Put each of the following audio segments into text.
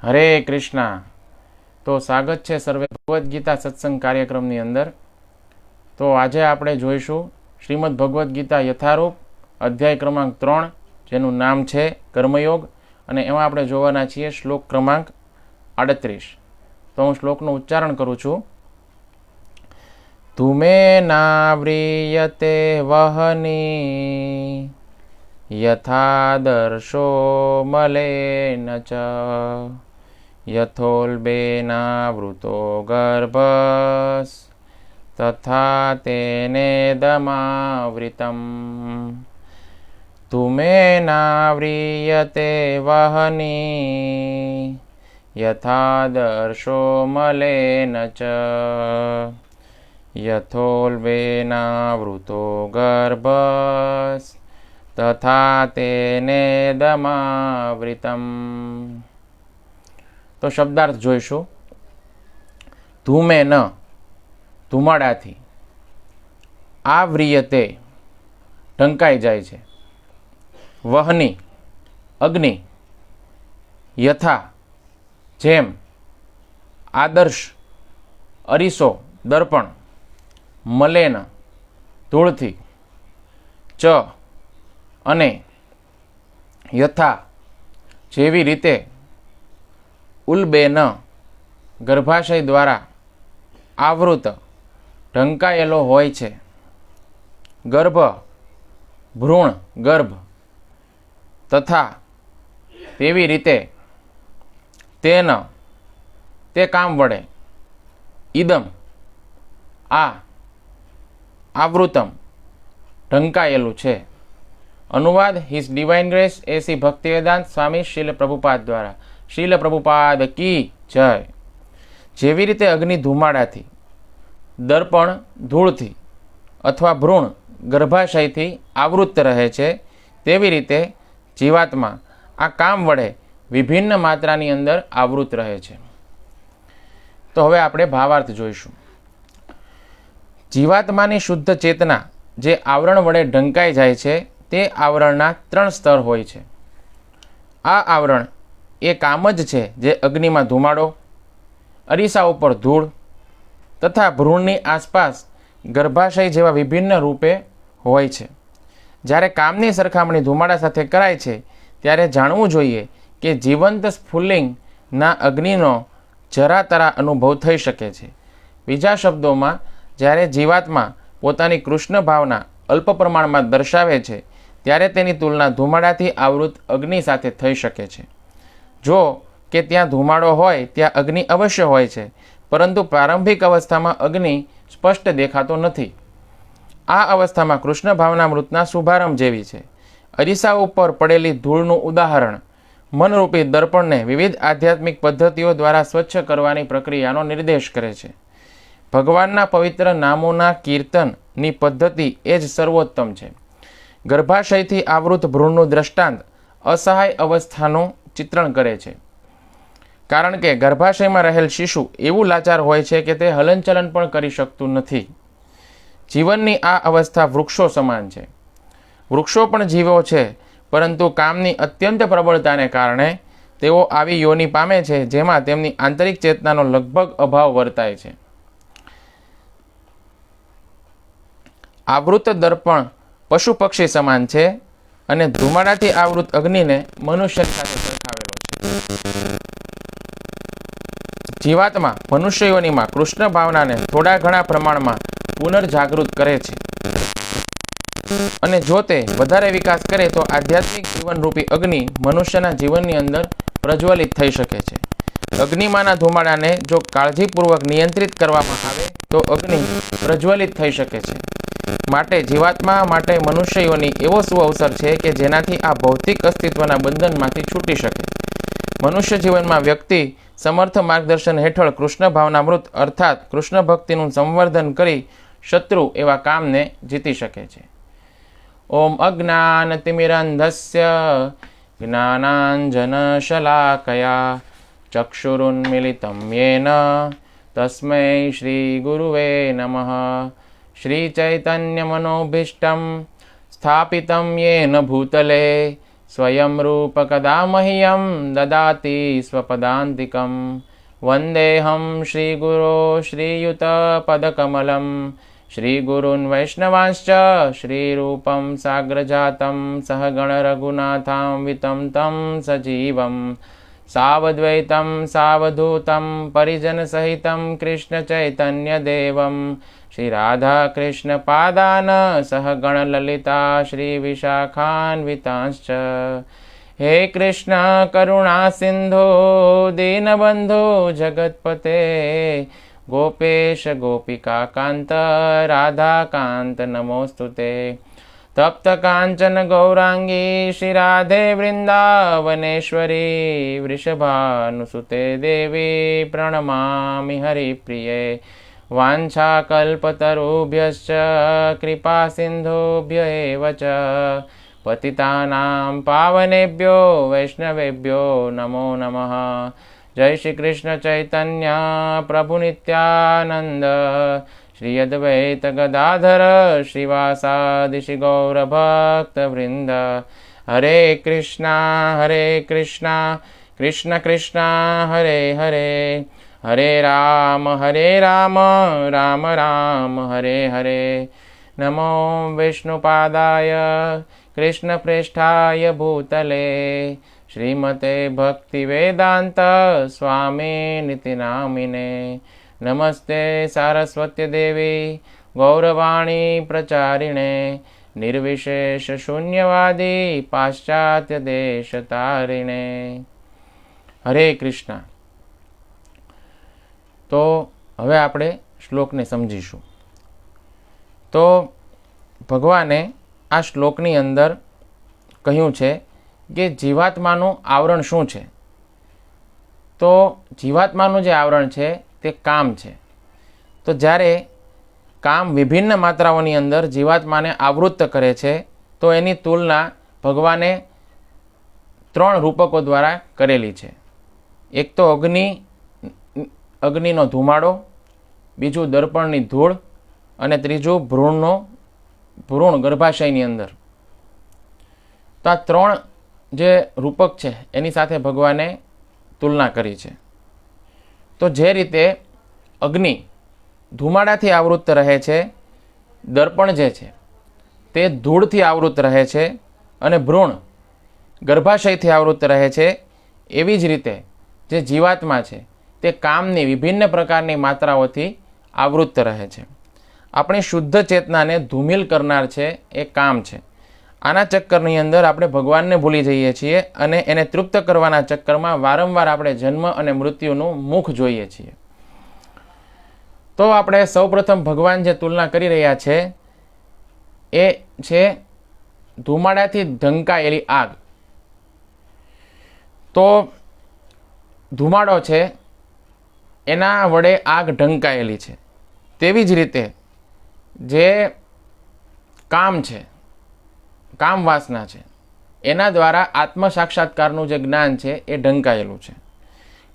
હરે કૃષ્ણ। તો સ્વાગત છે સર્વે ભગવદ્ ગીતા સત્સંગ કાર્યક્રમની અંદર। તો આજે આપણે જોઈશું શ્રીમદ ભગવદ્ ગીતા યથારૂપ અધ્યાય ક્રમાંક 3, જેનું નામ છે કર્મયોગ, અને એમાં આપણે જોવાના છીએ શ્લોક ક્રમાંક 38। તો હું શ્લોકનું ઉચ્ચારણ કરું છું। ધૂમે નાવ્રિયતે વહની યથાદર્શો મલેન ચ યથોલ્બેનાવૃતો ગર્ભસ તથા તેનેદમાવૃતમ। ધૂમેનાવ્રિયતે વહની યથાદર્શો મલેન ચ યથોલ્બેનાવૃતો ગર્ભસ તથા તેનેદમાવૃતમ। તો શબ્દાર્થ જોઈશું। ધૂમેન ધુમાડાથી, આવ્રિયતે ઢંકાઈ જાય છે, વહની અગ્નિ, યથા જેમ, આદર્શ અરીસો દર્પણ, મલેન ધૂળથી, ચ અને યથા જેવી રીતે, ઉલ્બેન ગર્ભાશય દ્વારા, આવૃત ઢંકાયેલો હોય છે, ગર્ભ ભ્રૂણ ગર્ભ, તથા તેવી રીતે, તેન તે કામ વડે, ઇદમ આ, આવૃતમ ઢંકાયેલું છે। અનુવાદ હિઝ ડિવાઇન ગ્રેસ એસી ભક્તિવેદાંત સ્વામી શીલ પ્રભુપાદ દ્વારા। શીલ પ્રભુપાદ કી જય। જેવી રીતે અગ્નિ ધુમાડાથી, દર્પણ ધૂળથી અથવા ભ્રૂણ ગર્ભાશયથી આવૃત રહે છે, તેવી રીતે જીવાત્મા આ કામ વડે વિભિન્ન માત્રાની અંદર આવૃત રહે છે। તો હવે આપણે ભાવાર્થ જોઈશું। જીવાત્માની શુદ્ધ ચેતના જે આવરણ વડે ઢંકાઈ જાય છે, તે આવરણના 3 સ્તર હોય છે। આ આવરણ એ કામ જ છે જે અગ્નિમાં ધુમાડો, અરીસા ઉપર ધૂળ તથા ભ્રૂણની આસપાસ ગર્ભાશય જેવા વિભિન્ન રૂપે હોય છે। જ્યારે કામની સરખામણી ધુમાડા સાથે કરાય છે, ત્યારે જાણવું જોઈએ કે જીવંત સ્ફુલ્લિંગના અગ્નિનો જરા તરા અનુભવ થઈ શકે છે। બીજા શબ્દોમાં, જ્યારે જીવાત્મા પોતાની કૃષ્ણ ભાવના અલ્પ પ્રમાણમાં દર્શાવે છે, ત્યારે તેની તુલના ધુમાડાથી આવૃત અગ્નિ સાથે થઈ શકે છે। જો કે ત્યાં ધુમાડો હોય ત્યાં અગ્નિ અવશ્ય હોય છે, પરંતુ પ્રારંભિક અવસ્થામાં અગ્નિ સ્પષ્ટ દેખાતો નથી। આ અવસ્થામાં કૃષ્ણ ભાવનામૃતના શુભારંભ જેવી છે। અરીસા ઉપર પડેલી ધૂળનું ઉદાહરણ મનરૂપી દર્પણને વિવિધ આધ્યાત્મિક પદ્ધતિઓ દ્વારા સ્વચ્છ કરવાની પ્રક્રિયાનો નિર્દેશ કરે છે। ભગવાનના પવિત્ર નામોના કીર્તનની પદ્ધતિ એ જ સર્વોત્તમ છે। ગર્ભાશયથી આવૃત ભ્રૂણનું દ્રષ્ટાંત અસહાય અવસ્થાનું ચિત્રણ કરે છે, કારણ કે ગર્ભાશયમાં રહેલ શિશુ એવું લાચાર હોય છે કે તે હલનચલન પણ કરી શકતું નથી। જીવનની આ અવસ્થા વૃક્ષો સમાન છે। વૃક્ષો પણ જીવો છે, પરંતુ કામની અત્યંત પ્રબળતાને કારણે તેઓ આવી યોનિ પામે છે, જેમાં તેમની આંતરિક ચેતનાનો લગભગ અભાવ વર્તાય છે। આવૃત દર્પણ પશુ પક્ષી સમાન છે, અને ધુમાડાથી આવૃત અગ્નિને મનુષ્ય સાથે સરખાવેલો છે। જીવાત્મા મનુષ્ય યોનિમાં કૃષ્ણ ભાવનાને થોડા ઘણા પ્રમાણમાં પુનર્જાગૃત કરે છે, અને જો તે વધારે વિકાસ કરે તો આધ્યાત્મિક જીવનરૂપી અગ્નિ મનુષ્યના જીવનની અંદર પ્રજ્વલિત થઈ શકે છે। અગ્નિમાંના ધુમાડાને જો કાળજીપૂર્વક નિયંત્રિત કરવામાં આવે તો અગ્નિ પ્રજ્વલિત થઈ શકે છે। માટે જીવાત્મા માટે મનુષ્ય યોનિ એવો સુઅવસર છે કે જેનાથી આ ભૌતિક અસ્તિત્વના બંધનમાંથી છૂટી શકે। મનુષ્ય જીવનમાં વ્યક્તિ સમર્થ માર્ગદર્શન હેઠળ કૃષ્ણ ભાવનામૃત અર્થાત કૃષ્ણ ભક્તિનું સંવર્ધન કરી શત્રુ એવા કામને જીતી શકે છે। ઓમ અજ્ઞાનતિમિરંધસ્ય જ્ઞાનાંજનશલાકયા ચક્ષુરુન્મિલિतं येन તસ્મૈ શ્રી ગુરુવે નમઃ। શ્રી ચૈતન્યમનોભીષ્ટં સ્થાપિतं येन ભૂતલે स्वयं रूप कदा मह्यं ददाति स्वपदान्तिकं वन्देऽहं श्रीगुरो श्रीयुतपदकमलं श्रीगुरून् वैष्णवांश्च श्रीरूपं साग्रजातं सहगण रघुनाथान्वितं तं सजीवं सावद्वैतं सावधूतं परिजनसहितं कृष्णचैतन्यदेवं श्रीराधाकृष्णपादान् सहगणललिता श्रीविशाखान्वितांश्च। हे कृष्ण करुणा सिन्धो दीनबन्धो जगत्पते गोपेश गोपिकान्त राधाकान्त नमोऽस्तुते। तप्त कांचन गौरांगी श्रीराधे वृंदावनेश्वरी वृषभानुसुते देवी प्रणमामि हरिप्रिये। वाञ्छाकल्पतरुभ्यश्च कृपा सिन्धुभ्य एव च पतितानां पावनेभ्यो वैष्णवेभ्यो नमो नमः। जय श्री कृष्ण चैतन्य प्रभु नित्यानंद श्री अद्वैत गदाधर श्रीवासादि श्री गौर भक्त वृंद। हरे कृष्णा कृष्ण कृष्णा हरे हरे हरे राम राम राम हरे हरे। नमो विष्णुपादाय कृष्णप्रेष्ठाय भूतले श्रीमते भक्तिवेदांत स्वामिनिति नामिने। नमस्ते सारस्वती देवी गौरवाणी प्रचारिणे निर्विशेष शून्यवादी पाश्चात्य देश तारिणे। हरे कृष्ण। तो हवे आपणे श्लोकने समजीशुं। तो भगवाने आ श्लोकनी अंदर कह्युं छे कि जीवात्मानुं आवरण शुं छे। तो जीवात्मानुं जे आवरण छे ते काम छे। तो ज्यारे काम विभिन्न मात्राओनी अंदर जीवात्माने आवृत्त करे छे तो एनी तुलना भगवाने 3 रूपको द्वारा करेली छे। एक तो अग्निनो धुमाड़ो, बीजू दर्पणनी धूळ अने त्रीजू भ्रूण गर्भाशयनी अंदर। तो आ 3 जे रूपक छे एनी साथे भगवाने तुलना करी छे। तो जे रीते अग्नि धुमाड़ाथी आवृत्त रहे छे, दर्पण जे छे ते धूळथी आवृत्त रहे छे अने भ्रूण गर्भाशयथी आवृत्त रहे छे, एवी ज रीते जे जीवात्मा छे ते कामनी विभिन्न प्रकारनी मात्राओथी आवृत्त रहे छे। अपनी शुद्ध चेतनाने धूमिल करनार छे ए काम छे। आना चक्करनी अंदर आपणे भगवानने भूली जईए छीए अने एने तृप्त करवाना चक्करमां वारंवार आपणे जन्म अने मृत्युनुं मुख जोईए छीए। तो आपणे सौप्रथम भगवान जे तुलना करी रह्या छे ए छे धुमाड़ाथी ढंकायेली आग। तो धुमाड़ो छे एना वडे आग ढंकायेली छे। तेवी ज रीते जे काम छे, काम वासना छे, एना द्वारा आत्म साक्षात्कारनुं जे ज्ञान छे ए ढंकायेलुं छे।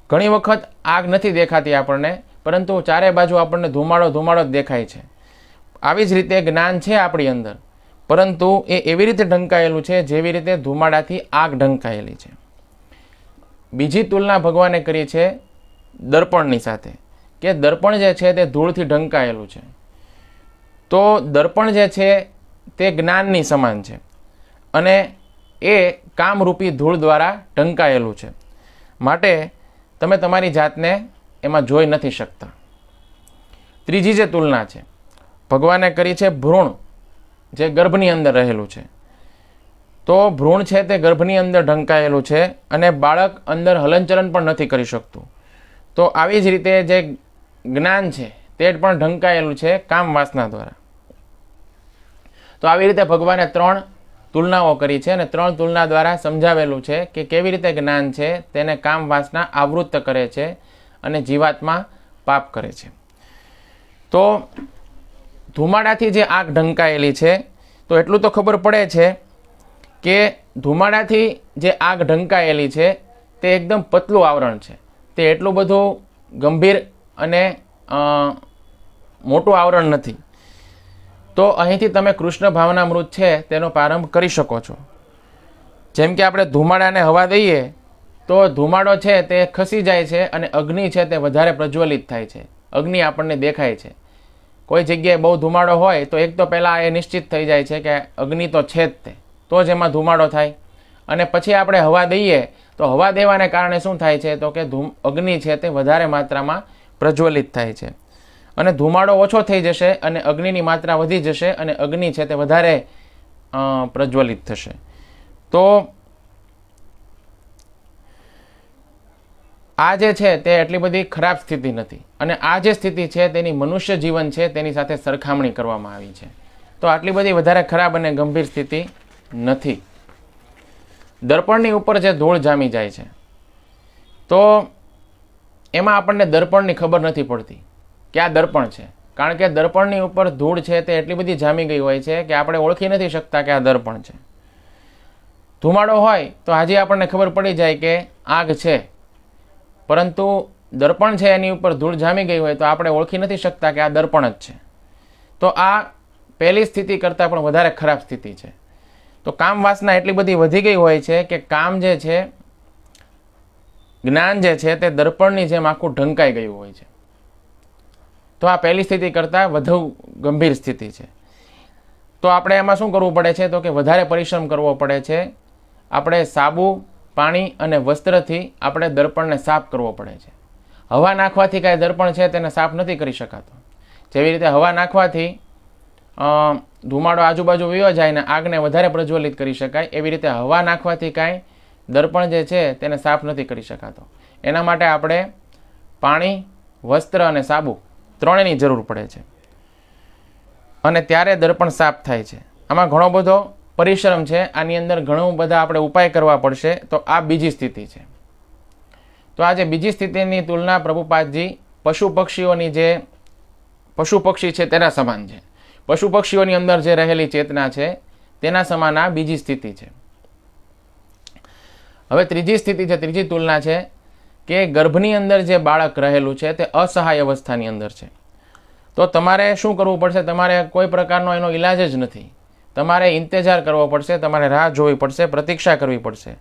घणी वखत आग नथी देखाती आपणने, परंतु चारे बाजू आपणने धुमाड़ो ज देखाय छे। आवी ज रीते ज्ञान छे आपणी अंदर, परंतु ए एवी रीते ढंकायेलुं छे जेवी रीते धुमाड़ाथी आग ढंकायेली छे। बीजी तुलना भगवाने करी छे दर्पणनी साथे के दर्पण जे छे ते धूळथी ढंकायेलुं छे। तो दर्पण जे छे ते ज्ञाननी समान छे अने ए कामरूपी धूळ द्वारा ढंकायेलुं छे, माटे तमे तमारी जातने एमां जोई नथी शकता। त्रीजी जे तुलना छे भगवाने करी छे भ्रूण जे गर्भनी अंदर रहेलुं छे। तो भ्रूण छे ते गर्भनी अंदर ढंकायेलुं छे अने बाळक अंदर हलनचलन पण नथी करी शकतुं। तो आवी ज रीते जे ज्ञान छे ते पण ढंकायेलुं छे काम वासना द्वारा। तो आवी रीते भगवाने 3 तुलनाओ करी छे अने 3 तुलना द्वारा समजावेलुं छे कि केवी रीते ज्ञान छे तेने काम वासना आवृत्त करे छे अने जीवात्मा पाप करे छे। तो धुमाड़ाथी जे आग ढंकायेली छे तो एटલું तो खबर पड़े छे के धुमाड़ाथी जे आग ढंकायेली छे ते एकदम पतलुं आवरण छे। ते एटલું બધું गंभीर अने मोटું आवरण નથી। तो અહીંથી તમે કૃષ્ણ ભાવનામૃત છે તેનો પ્રારંભ કરી શકો છો। જેમ કે આપણે ધુમાડાને હવા દઈએ તો ધુમાડો છે તે ખસી જાય છે અને અગ્નિ છે તે વધારે પ્રજ્વલિત થાય છે, અગ્નિ આપણને દેખાય છે. કોઈ જગ્યાએ બહુ ધુમાડો હોય તો એક તો પહેલાં એ નિશ્ચિત થઈ જાય છે કે અગ્નિ તો છે જ તે, તો જ એમાં ધુમાડો થાય. અને પછી આપણે હવા દઈએ તો હવા દેવાને કારણે શું થાય છે તો કે અગ્નિ છે તે વધારે માત્રામાં પ્રજ્વલિત થાય છે અને ધુમાડો ઓછો થઈ જશે અને અગ્નિની માત્રા વધી જશે અને અગ્નિ છે તે વધારે પ્રજ્વલિત થશે. તો આ જે છે તે એટલી બધી ખરાબ સ્થિતિ નથી અને આ જે સ્થિતિ છે તેની મનુષ્ય જીવન છે તેની સાથે સરખામણી કરવામાં આવી છે. તો આટલી બધી વધારે ખરાબ અને ગંભીર સ્થિતિ નથી. દર્પણની ઉપર જે ધૂળ જામી જાય છે તો એમાં આપણને દર્પણની ખબર નથી પડતી કે આ દર્પણ છે, કારણ કે દર્પણની ઉપર ધૂળ છે તે એટલી બધી જામી ગઈ હોય છે કે આપણે ઓળખી નથી શકતા કે આ દર્પણ છે. ધુમાડો હોય તો આજે આપણને ખબર પડી જાય કે આગ છે, પરંતુ દર્પણ છે એની ઉપર ધૂળ જામી ગઈ હોય તો આપણે ઓળખી નથી શકતા કે આ દર્પણ જ છે. તો આ પહેલી સ્થિતિ કરતાં પણ વધારે ખરાબ સ્થિતિ છે. તો કામ વાસના એટલી બધી વધી ગઈ હોય છે કે કામ જે છે, જ્ઞાન જે છે તે દર્પણની જેમ આખું ઢંકાઈ ગયું હોય છે. તો આ પહેલી સ્થિતિ કરતાં વધુ ગંભીર સ્થિતિ છે. તો આપણે એમાં શું કરવું પડે છે તો કે વધારે પરિશ્રમ કરવો પડે છે. આપણે સાબુ, પાણી અને વસ્ત્રથી આપણે દર્પણને સાફ કરવો પડે છે. હવા નાખવાથી કાંઈ દર્પણ છે તેને સાફ નથી કરી શકાતો. જેવી રીતે હવા નાખવાથી ધુમાડો આજુબાજુ વયો જાય ને આગને વધારે પ્રજ્વલિત કરી શકાય, એવી રીતે હવા નાખવાથી કાંઈ દર્પણ જે છે તેને સાફ નથી કરી શકાતો. એના માટે આપણે પાણી, વસ્ત્ર અને સાબુ ત્રણેયની જરૂર પડે છે અને ત્યારે દર્પણ સાફ થાય છે. આમાં ઘણો બધો પરિશ્રમ છે, આની અંદર ઘણું બધા આપણે ઉપાય કરવા પડશે. તો આ બીજી સ્થિતિ છે. તો આ જે બીજી સ્થિતિની તુલના પ્રભુપાદજી પશુ પક્ષી છે તેના સમાન છે. પશુ પક્ષીઓની અંદર જે રહેલી ચેતના છે તેના સમાન આ બીજી સ્થિતિ છે. હવે ત્રીજી સ્થિતિ છે, ત્રીજી તુલના છે કે ગર્ભની અંદર જે બાળક રહેલું છે તે અસહાય અવસ્થાની અંદર છે. તો તમારે શું કરવું પડશે? તમારે કોઈ પ્રકારનો એનો ઈલાજ જ નથી. તમારે ઇંતજાર કરવો પડશે, તમારે રાહ જોવી પડશે, પ્રતીક્ષા કરવી પડશે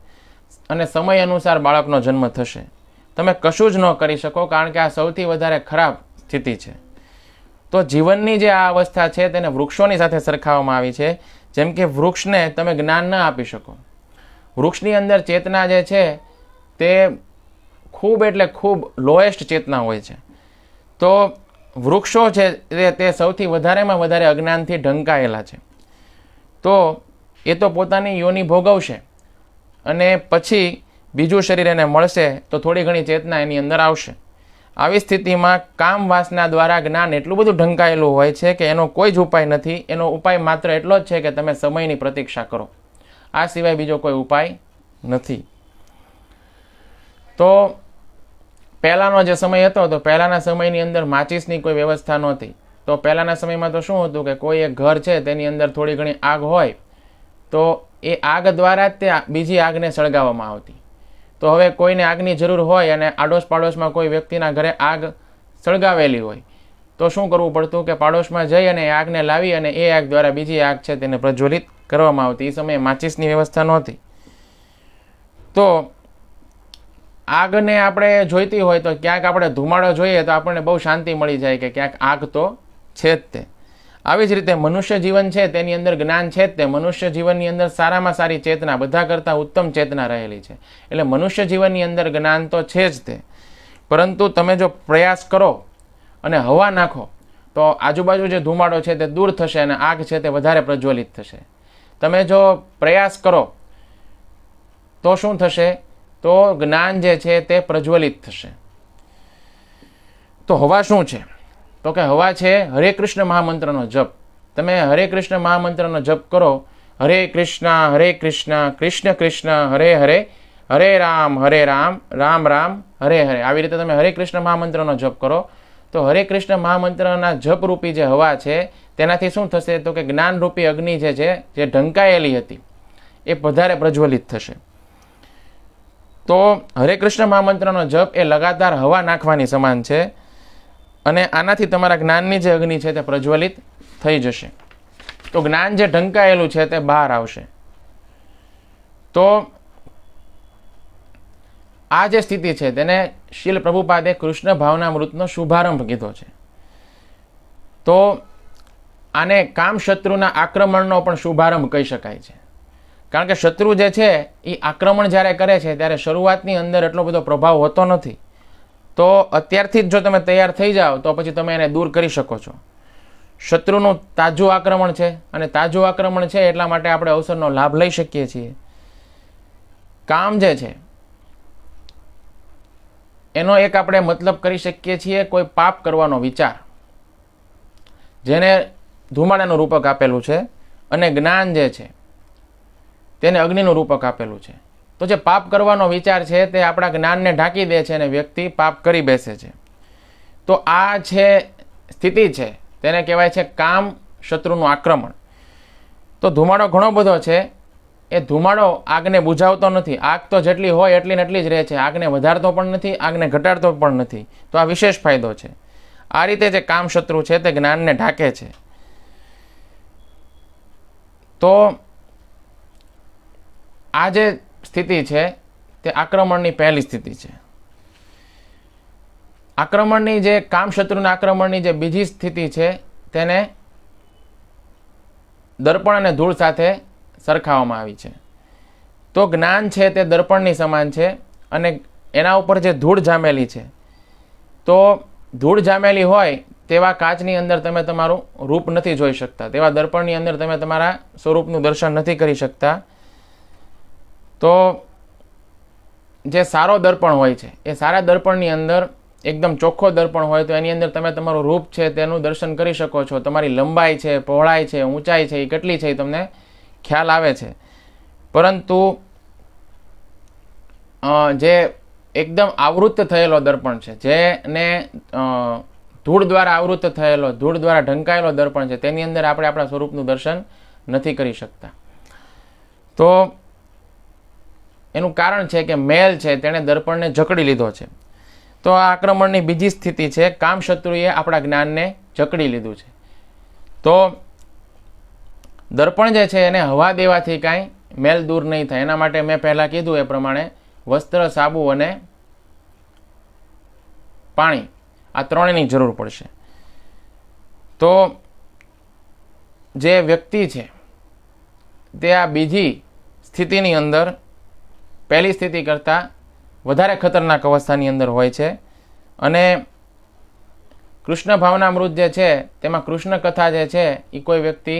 અને સમય અનુસાર બાળકનો જન્મ થશે. તમે કશું જ ન કરી શકો, કારણ કે આ સૌથી વધારે ખરાબ સ્થિતિ છે. તો જીવનની જે આ અવસ્થા છે તેને વૃક્ષોની સાથે સરખાવવામાં આવી છે. જેમ કે વૃક્ષને તમે જ્ઞાન ન આપી શકો. વૃક્ષની અંદર ચેતના જે છે તે ખૂબ એટલે ખૂબ લોએસ્ટ ચેતના હોય છે. તો વૃક્ષો છે તે સૌથી વધારેમાં વધારે અજ્ઞાનથી ઢંકાયેલા છે. તો એ તો પોતાની યોનિ ભોગવશે અને પછી બીજું શરીર એને મળશે તો થોડી ઘણી ચેતના એની અંદર આવશે. આવી સ્થિતિમાં કામ વાસના દ્વારા જ્ઞાન એટલું બધું ઢંકાયેલું હોય છે કે એનો કોઈ જ ઉપાય નથી. એનો ઉપાય માત્ર એટલો જ છે કે તમે સમયની પ્રતીક્ષા કરો. આ સિવાય બીજો કોઈ ઉપાય નથી. તો પહેલાંનો જે સમય હતો તો પહેલાંના સમયની અંદર માચિસની કોઈ વ્યવસ્થા નહોતી. તો પહેલાંના સમયમાં તો શું હતું કે કોઈ એક ઘર છે તેની અંદર થોડી ઘણી આગ હોય તો એ આગ દ્વારા જ તે બીજી આગને સળગાવવામાં આવતી. તો હવે કોઈને આગની જરૂર હોય અને આડોશ પાડોશમાં કોઈ વ્યક્તિના ઘરે આગ સળગાવેલી હોય તો શું કરવું પડતું કે પાડોશમાં જઈ અને એ આગને લાવી અને એ આગ દ્વારા બીજી આગ છે તેને પ્રજ્વલિત કરવામાં આવતી. એ સમયે માચિસની વ્યવસ્થા નહોતી. તો આગને આપણે જોઈતી હોય તો ક્યાંક આપણે ધુમાડો જોઈએ તો આપણને બહુ શાંતિ મળી જાય કે ક્યાંક આગ તો છે જ તે. આવી જ રીતે મનુષ્ય જીવન છે તેની અંદર જ્ઞાન છે જ તે. મનુષ્ય જીવનની અંદર સારામાં સારી ચેતના, બધા કરતાં ઉત્તમ ચેતના રહેલી છે. એટલે મનુષ્ય જીવનની અંદર જ્ઞાન તો છે જ તે. પરંતુ તમે જો પ્રયાસ કરો અને હવા નાખો તો આજુબાજુ જે ધુમાડો છે તે દૂર થશે અને આગ છે તે વધારે પ્રજ્વલિત થશે. તમે જો પ્રયાસ કરો તો શું થશે? તો જ્ઞાન જે છે તે પ્રજ્વલિત થશે. તો હવા શું છે? તો કે હવા છે હરે કૃષ્ણ મહામંત્રનો જપ. તમે હરે કૃષ્ણ મહામંત્રનો જપ કરો, હરે કૃષ્ણ કૃષ્ણ કૃષ્ણ હરે હરે, હરે રામ રામ રામ હરે હરે. આવી રીતે તમે હરે કૃષ્ણ મહામંત્રનો જપ કરો તો હરે કૃષ્ણ મહામંત્રના જપરૂપી જે હવા છે તેનાથી શું થશે? તો કે જ્ઞાનરૂપી અગ્નિ જે છે, જે ઢંકાયેલી હતી, એ વધારે પ્રજ્વલિત થશે. તો હરે કૃષ્ણ મહામંત્રનો જપ એ લગાતાર હવા નાખવાની સમાન છે અને આનાથી તમારા જ્ઞાનની જે અગ્નિ છે તે પ્રજ્વલિત થઈ જશે. તો જ્ઞાન જે ઢંકાયેલું છે તે બહાર આવશે. તો તો આ જે સ્થિતિ છે તેને શીલ પ્રભુપાદે કૃષ્ણ ભાવનામૃતનો શુભારંભ કીધો છે. તો આને કામ શત્રુના આક્રમણનો પણ શુભારંભ કહી શકાય છે. કારણ કે શત્રુ જે છે એ આક્રમણ જ્યારે કરે છે ત્યારે શરૂઆતની અંદર એટલો બધો પ્રભાવ હોતો નથી. તો અત્યારથી જ જો તમે તૈયાર થઈ જાઓ તો પછી તમે એને દૂર કરી શકો છો. શત્રુનું તાજું આક્રમણ છે અને તાજું આક્રમણ છે એટલા માટે આપણે અવસરનો લાભ લઈ શકીએ છીએ. કામ જે છે એનો એક આપણે મતલબ કરી શકીએ છીએ કોઈ પાપ કરવાનો વિચાર, જેને ધુમાડાનું રૂપક આપેલું છે, અને જ્ઞાન જે છે તેને અગ્નિનું રૂપક આપેલું છે. તો જે પાપ કરવાનો વિચાર છે તે આપણા જ્ઞાનને ઢાંકી દે છે અને વ્યક્તિ પાપ કરી બેસે છે. તો આ છે સ્થિતિ છે, તેને કહેવાય છે કામ શત્રુનું આક્રમણ. તો ધુમાડો ઘણો બધો છે, એ ધુમાડો આગને બુઝાવતો નથી. આગ તો જેટલી હોય એટલી ને એટલી જ રહે છે, આગને વધારતો પણ નથી, આગને ઘટાડતો પણ નથી. તો આ વિશેષ ફાયદો છે. આ રીતે જે કામ શત્રુ છે તે જ્ઞાનને ઢાંકે છે. તો આ જે સ્થિતિ છે તે આક્રમણની પહેલી સ્થિતિ છે. આક્રમણની જે કામ શત્રુના આક્રમણની જે બીજી સ્થિતિ છે તેને દર્પણ અને ધૂળ સાથે સરખાવવામાં આવી છે. તો જ્ઞાન છે તે દર્પણની સમાન છે અને એના ઉપર જે ધૂળ જામેલી છે, તો ધૂળ જામેલી હોય તેવા કાચની અંદર તમે તમારું રૂપ નથી જોઈ શકતા, તેવા દર્પણની અંદર તમે તમારા સ્વરૂપનું દર્શન નથી કરી શકતા. તો જે સારો દર્પણ હોય છે એ સારા દર્પણની અંદર એકદમ ચોખ્ખો દર્પણ હોય તો એની અંદર તમે તમારું રૂપ છે તેનું દર્શન કરી શકો છો. તમારી લંબાઈ છે, પહોળાઈ છે, ઊંચાઈ છે, એ કેટલી છે એ તમને ખ્યાલ આવે છે. પરંતુ જે એકદમ આવૃત્ત થયેલો દર્પણ છે, જેને ધૂળ દ્વારા આવૃત્ત થયેલો, ધૂળ દ્વારા ઢંકાયેલો દર્પણ છે, તેની અંદર આપણે આપણા સ્વરૂપનું દર્શન નથી કરી શકતા. તો એનું કારણ છે કે મેલ છે તેણે દર્પણને જકડી લીધો છે. તો આ આક્રમણની બીજી સ્થિતિ છે, કામ શત્રુએ આપણા જ્ઞાનને જકડી લીધું છે. તો દર્પણ જે છે એને હવા દેવાથી કાંઈ મેલ દૂર નહીં થાય. એના માટે મેં પહેલાં કીધું એ પ્રમાણે વસ્ત્ર, સાબુ અને પાણી, આ ત્રણેયની જરૂર પડશે. તો જે વ્યક્તિ છે તે આ બીજી સ્થિતિની અંદર પહેલી સ્થિતિ કરતાં વધારે ખતરનાક અવસ્થાની અંદર હોય છે. અને કૃષ્ણ ભાવનામૃત જે છે તેમાં કૃષ્ણ કથા જે છે એ કોઈ વ્યક્તિ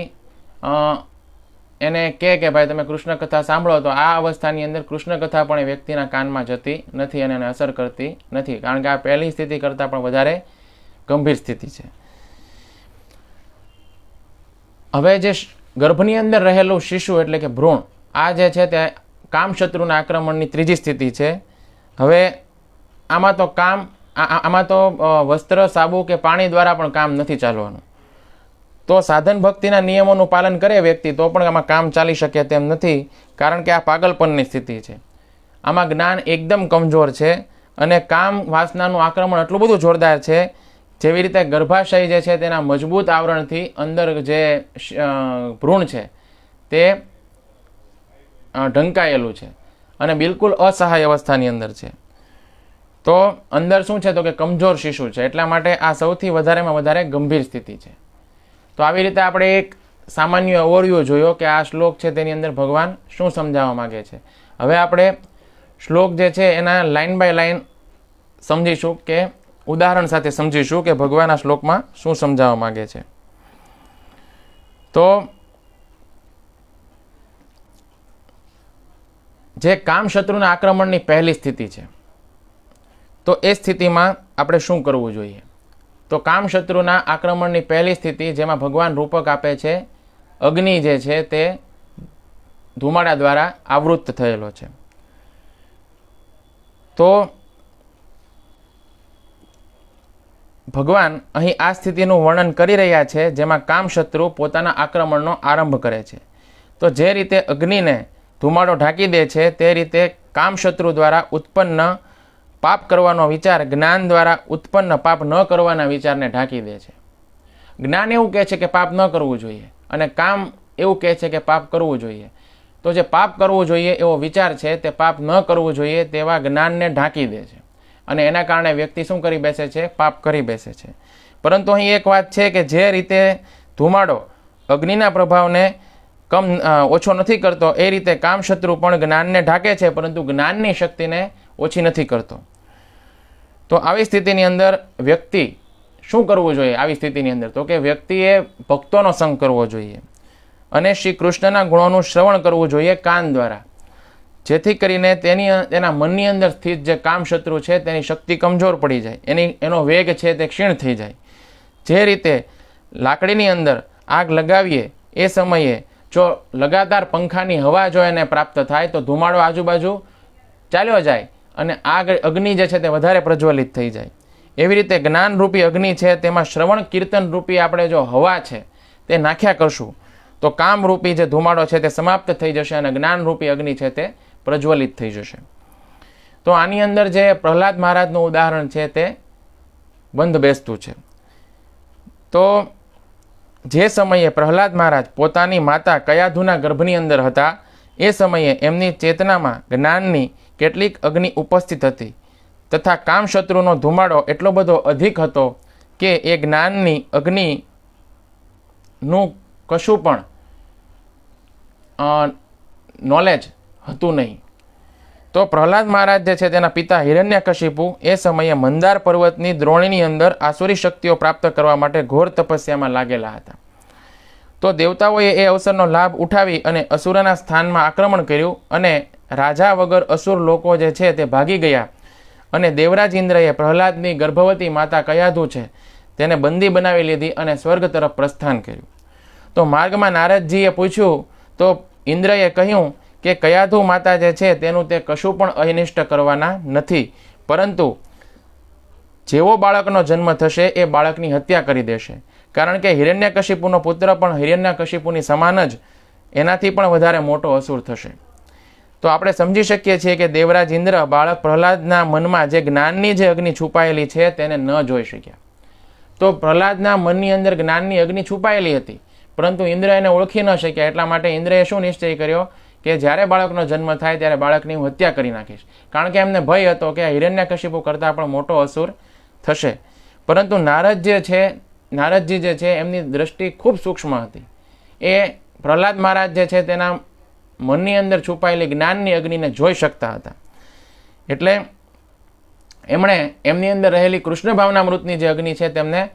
એને કહે કે ભાઈ તમે કૃષ્ણ કથા સાંભળો, તો આ અવસ્થાની અંદર કૃષ્ણ કથા પણ એ વ્યક્તિના કાનમાં જતી નથી અને એને અસર કરતી નથી. કારણ કે આ પહેલી સ્થિતિ કરતાં પણ વધારે ગંભીર સ્થિતિ છે. હવે જે ગર્ભની અંદર રહેલું શિશુ એટલે કે ભ્રૂણ, આ જે છે તે કામ શત્રુના આક્રમણની ત્રીજી સ્થિતિ છે. હવે આમાં તો વસ્ત્ર, સાબુ કે પાણી દ્વારા પણ કામ નથી ચાલવાનું. તો સાધન ભક્તિના નિયમોનું પાલન કરે વ્યક્તિ તો પણ આમાં કામ ચાલી શકે તેમ નથી. કારણ કે આ પાગલપનની સ્થિતિ છે. આમાં જ્ઞાન એકદમ કમજોર છે અને કામ વાસનાનું આક્રમણ એટલું બધું જોરદાર છે, જેવી રીતે ગર્ભાશય જે છે તેના મજબૂત આવરણથી અંદર જે ભ્રૂણ છે તે ઢંકાયેલું છે અને બિલકુલ અસહાય અવસ્થાની અંદર છે. તો અંદર શું છે તો કે કમજોર શિશુ છે. એટલા માટે આ સૌથી વધારેમાં વધારે ગંભીર સ્થિતિ છે. તો આવી રીતે આપણે એક સામાન્ય ઓવરવ્યૂ જોયો કે આ શ્લોક છે તેની અંદર ભગવાન શું સમજાવવા માગે છે. હવે આપણે શ્લોક જે છે એના લાઇન બાય લાઇન સમજીશું, કે ઉદાહરણ સાથે સમજીશું કે ભગવાન આ શ્લોકમાં શું સમજાવવા માગે છે. તો જે કામ શત્રુના આક્રમણની પહેલી સ્થિતિ છે, તો એ સ્થિતિમાં આપણે શું કરવું જોઈએ? તો કામ શત્રુના આક્રમણની પહેલી સ્થિતિ જેમાં ભગવાન રૂપક આપે છે, અગ્નિ જે છે તે ધુમાડા દ્વારા આવૃત્ત થયેલો છે. તો ભગવાન અહીં આ સ્થિતિનું વર્ણન કરી રહ્યા છે જેમાં કામ શત્રુ પોતાના આક્રમણનો આરંભ કરે છે. તો જે રીતે અગ્નિને ધુમાડો ઢાંકી દે છે તે રીતે કામ શત્રુ દ્વારા ઉત્પન્ન પાપ કરવાનો વિચાર જ્ઞાન દ્વારા ઉત્પન્ન પાપ ન કરવાના વિચારને ઢાંકી દે છે. જ્ઞાન એવું કહે છે કે પાપ ન કરવું જોઈએ અને કામ એવું કહે છે કે પાપ કરવું જોઈએ. તો તો જે પાપ કરવું જોઈએ એવો વિચાર છે તે પાપ ન કરવું જોઈએ તેવા જ્ઞાનને ઢાંકી દે છે, અને એના કારણે વ્યક્તિ શું કરી બેસે છે? પાપ કરી બેસે છે. પરંતુ અહીં એક વાત છે કે જે રીતે ધુમાડો અગ્નિના પ્રભાવને ઓછો નથી કરતો, એ રીતે કામશત્રુ પણ જ્ઞાનને ઢાંકે છે, પરંતુ જ્ઞાનની શક્તિને ઓછી નથી કરતો. તો આવી સ્થિતિની અંદર વ્યક્તિ શું કરવું જોઈએ? આવી સ્થિતિની અંદર તો કે વ્યક્તિએ ભક્તોનો સંગ કરવો જોઈએ અને શ્રી કૃષ્ણના ગુણોનું શ્રવણ કરવું જોઈએ કાન દ્વારા, જેથી કરીને તેના મનની અંદર સ્થિત જે કામશત્રુ છે તેની શક્તિ કમજોર પડી જાય, એનો વેગ છે તે ક્ષીણ થઈ જાય. જે રીતે લાકડીની અંદર આગ લગાવીએ એ સમયે જો લગાતાર પંખાની હવા જો એને પ્રાપ્ત થાય તો ધુમાડો આજુબાજુ ચાલ્યો જાય અને આગ અગ્નિ જે છે તે વધારે પ્રજ્વલિત થઈ જાય. એવી રીતે જ્ઞાનરૂપી અગ્નિ છે તેમાં શ્રવણ કીર્તન રૂપી આપણે જો હવા છે તે નાખ્યા કરશું તો કામરૂપી જે ધુમાડો છે તે સમાપ્ત થઈ જશે અને જ્ઞાનરૂપી અગ્નિ છે તે પ્રજ્વલિત થઈ જશે. તો આની અંદર જે પ્રહલાદ મહારાજનું ઉદાહરણ છે તે બંધ બેસતું છે. તો જે સમયે પ્રહલાદ મહારાજ પોતાની માતા કયાધુના ગર્ભની અંદર હતા એ સમયે એમની ચેતનામાં જ્ઞાનની કેટલીક અગ્નિ ઉપસ્થિત હતી, તથા કામશત્રુનો ધુમાડો એટલો બધો અધિક હતો કે એ જ્ઞાનની અગ્નિનું કશું પણ નોલેજ હતું નહીં. તો પ્રહલાદ મહારાજ જે છે તેના પિતા હિરણ્યકશિપુ એ સમયે મંદાર પર્વતની દ્રોણીની અંદર આસુરી શક્તિઓ પ્રાપ્ત કરવા માટે ઘોર તપસ્યામાં લાગેલા હતા. તો દેવતાઓએ એ અવસરનો લાભ ઉઠાવી અને અસુરોના સ્થાનમાં આક્રમણ કર્યું અને રાજા વગર અસુર લોકો જે છે તે ભાગી ગયા અને દેવરાજ ઇન્દ્રએ પ્રહલાદની ગર્ભવતી માતા કયાધુ છે તેને બંદી બનાવી લીધી અને સ્વર્ગ તરફ પ્રસ્થાન કર્યું. તો માર્ગમાં નારદજીએ પૂછ્યું તો ઇન્દ્રએ કહ્યું કે કયાધુ માતા જે છે તેનું તે કશું પણ અનિષ્ટ કરવાના નથી, પરંતુ જેવો બાળકનો જન્મ થશે એ બાળકની હત્યા કરી દેશે, કારણ કે હિરણ્યકશિપુનો પુત્ર પણ હિરણ્યકશિપુની સમાન જ એનાથી પણ વધારે મોટો અસુર થશે. તો આપણે સમજી શકીએ છીએ કે દેવરાજ ઇન્દ્ર બાળક પ્રહલાદના મનમાં જે જ્ઞાનની જે અગ્નિ છુપાયેલી છે તેને ન જોઈ શક્યા. તો પ્રહલાદના મનની અંદર જ્ઞાનની અગ્નિ છુપાયેલી હતી, પરંતુ ઇન્દ્ર એને ઓળખી ન શક્યા. એટલા માટે ઇન્દ્રએ શું નિશ્ચય કર્યો કે જ્યારે બાળકનો જન્મ થાય ત્યારે બાળકની હું હત્યા કરી નાખીશ, કારણ કે એમને ભય હતો કે હિરણ્યકશિપુ કરતાં પણ મોટો અસુર થશે. પરંતુ નારદજી જે છે એમની દ્રષ્ટિ ખૂબ સૂક્ષ્મ હતી. એ પ્રહલાદ મહારાજ જે છે તેના મનની અંદર છુપાયેલી જ્ઞાનની અગ્નિને જોઈ શકતા હતા. એટલે એમણે એમની અંદર રહેલી કૃષ્ણ ભાવનામૃતની જે અગ્નિ છે તેમને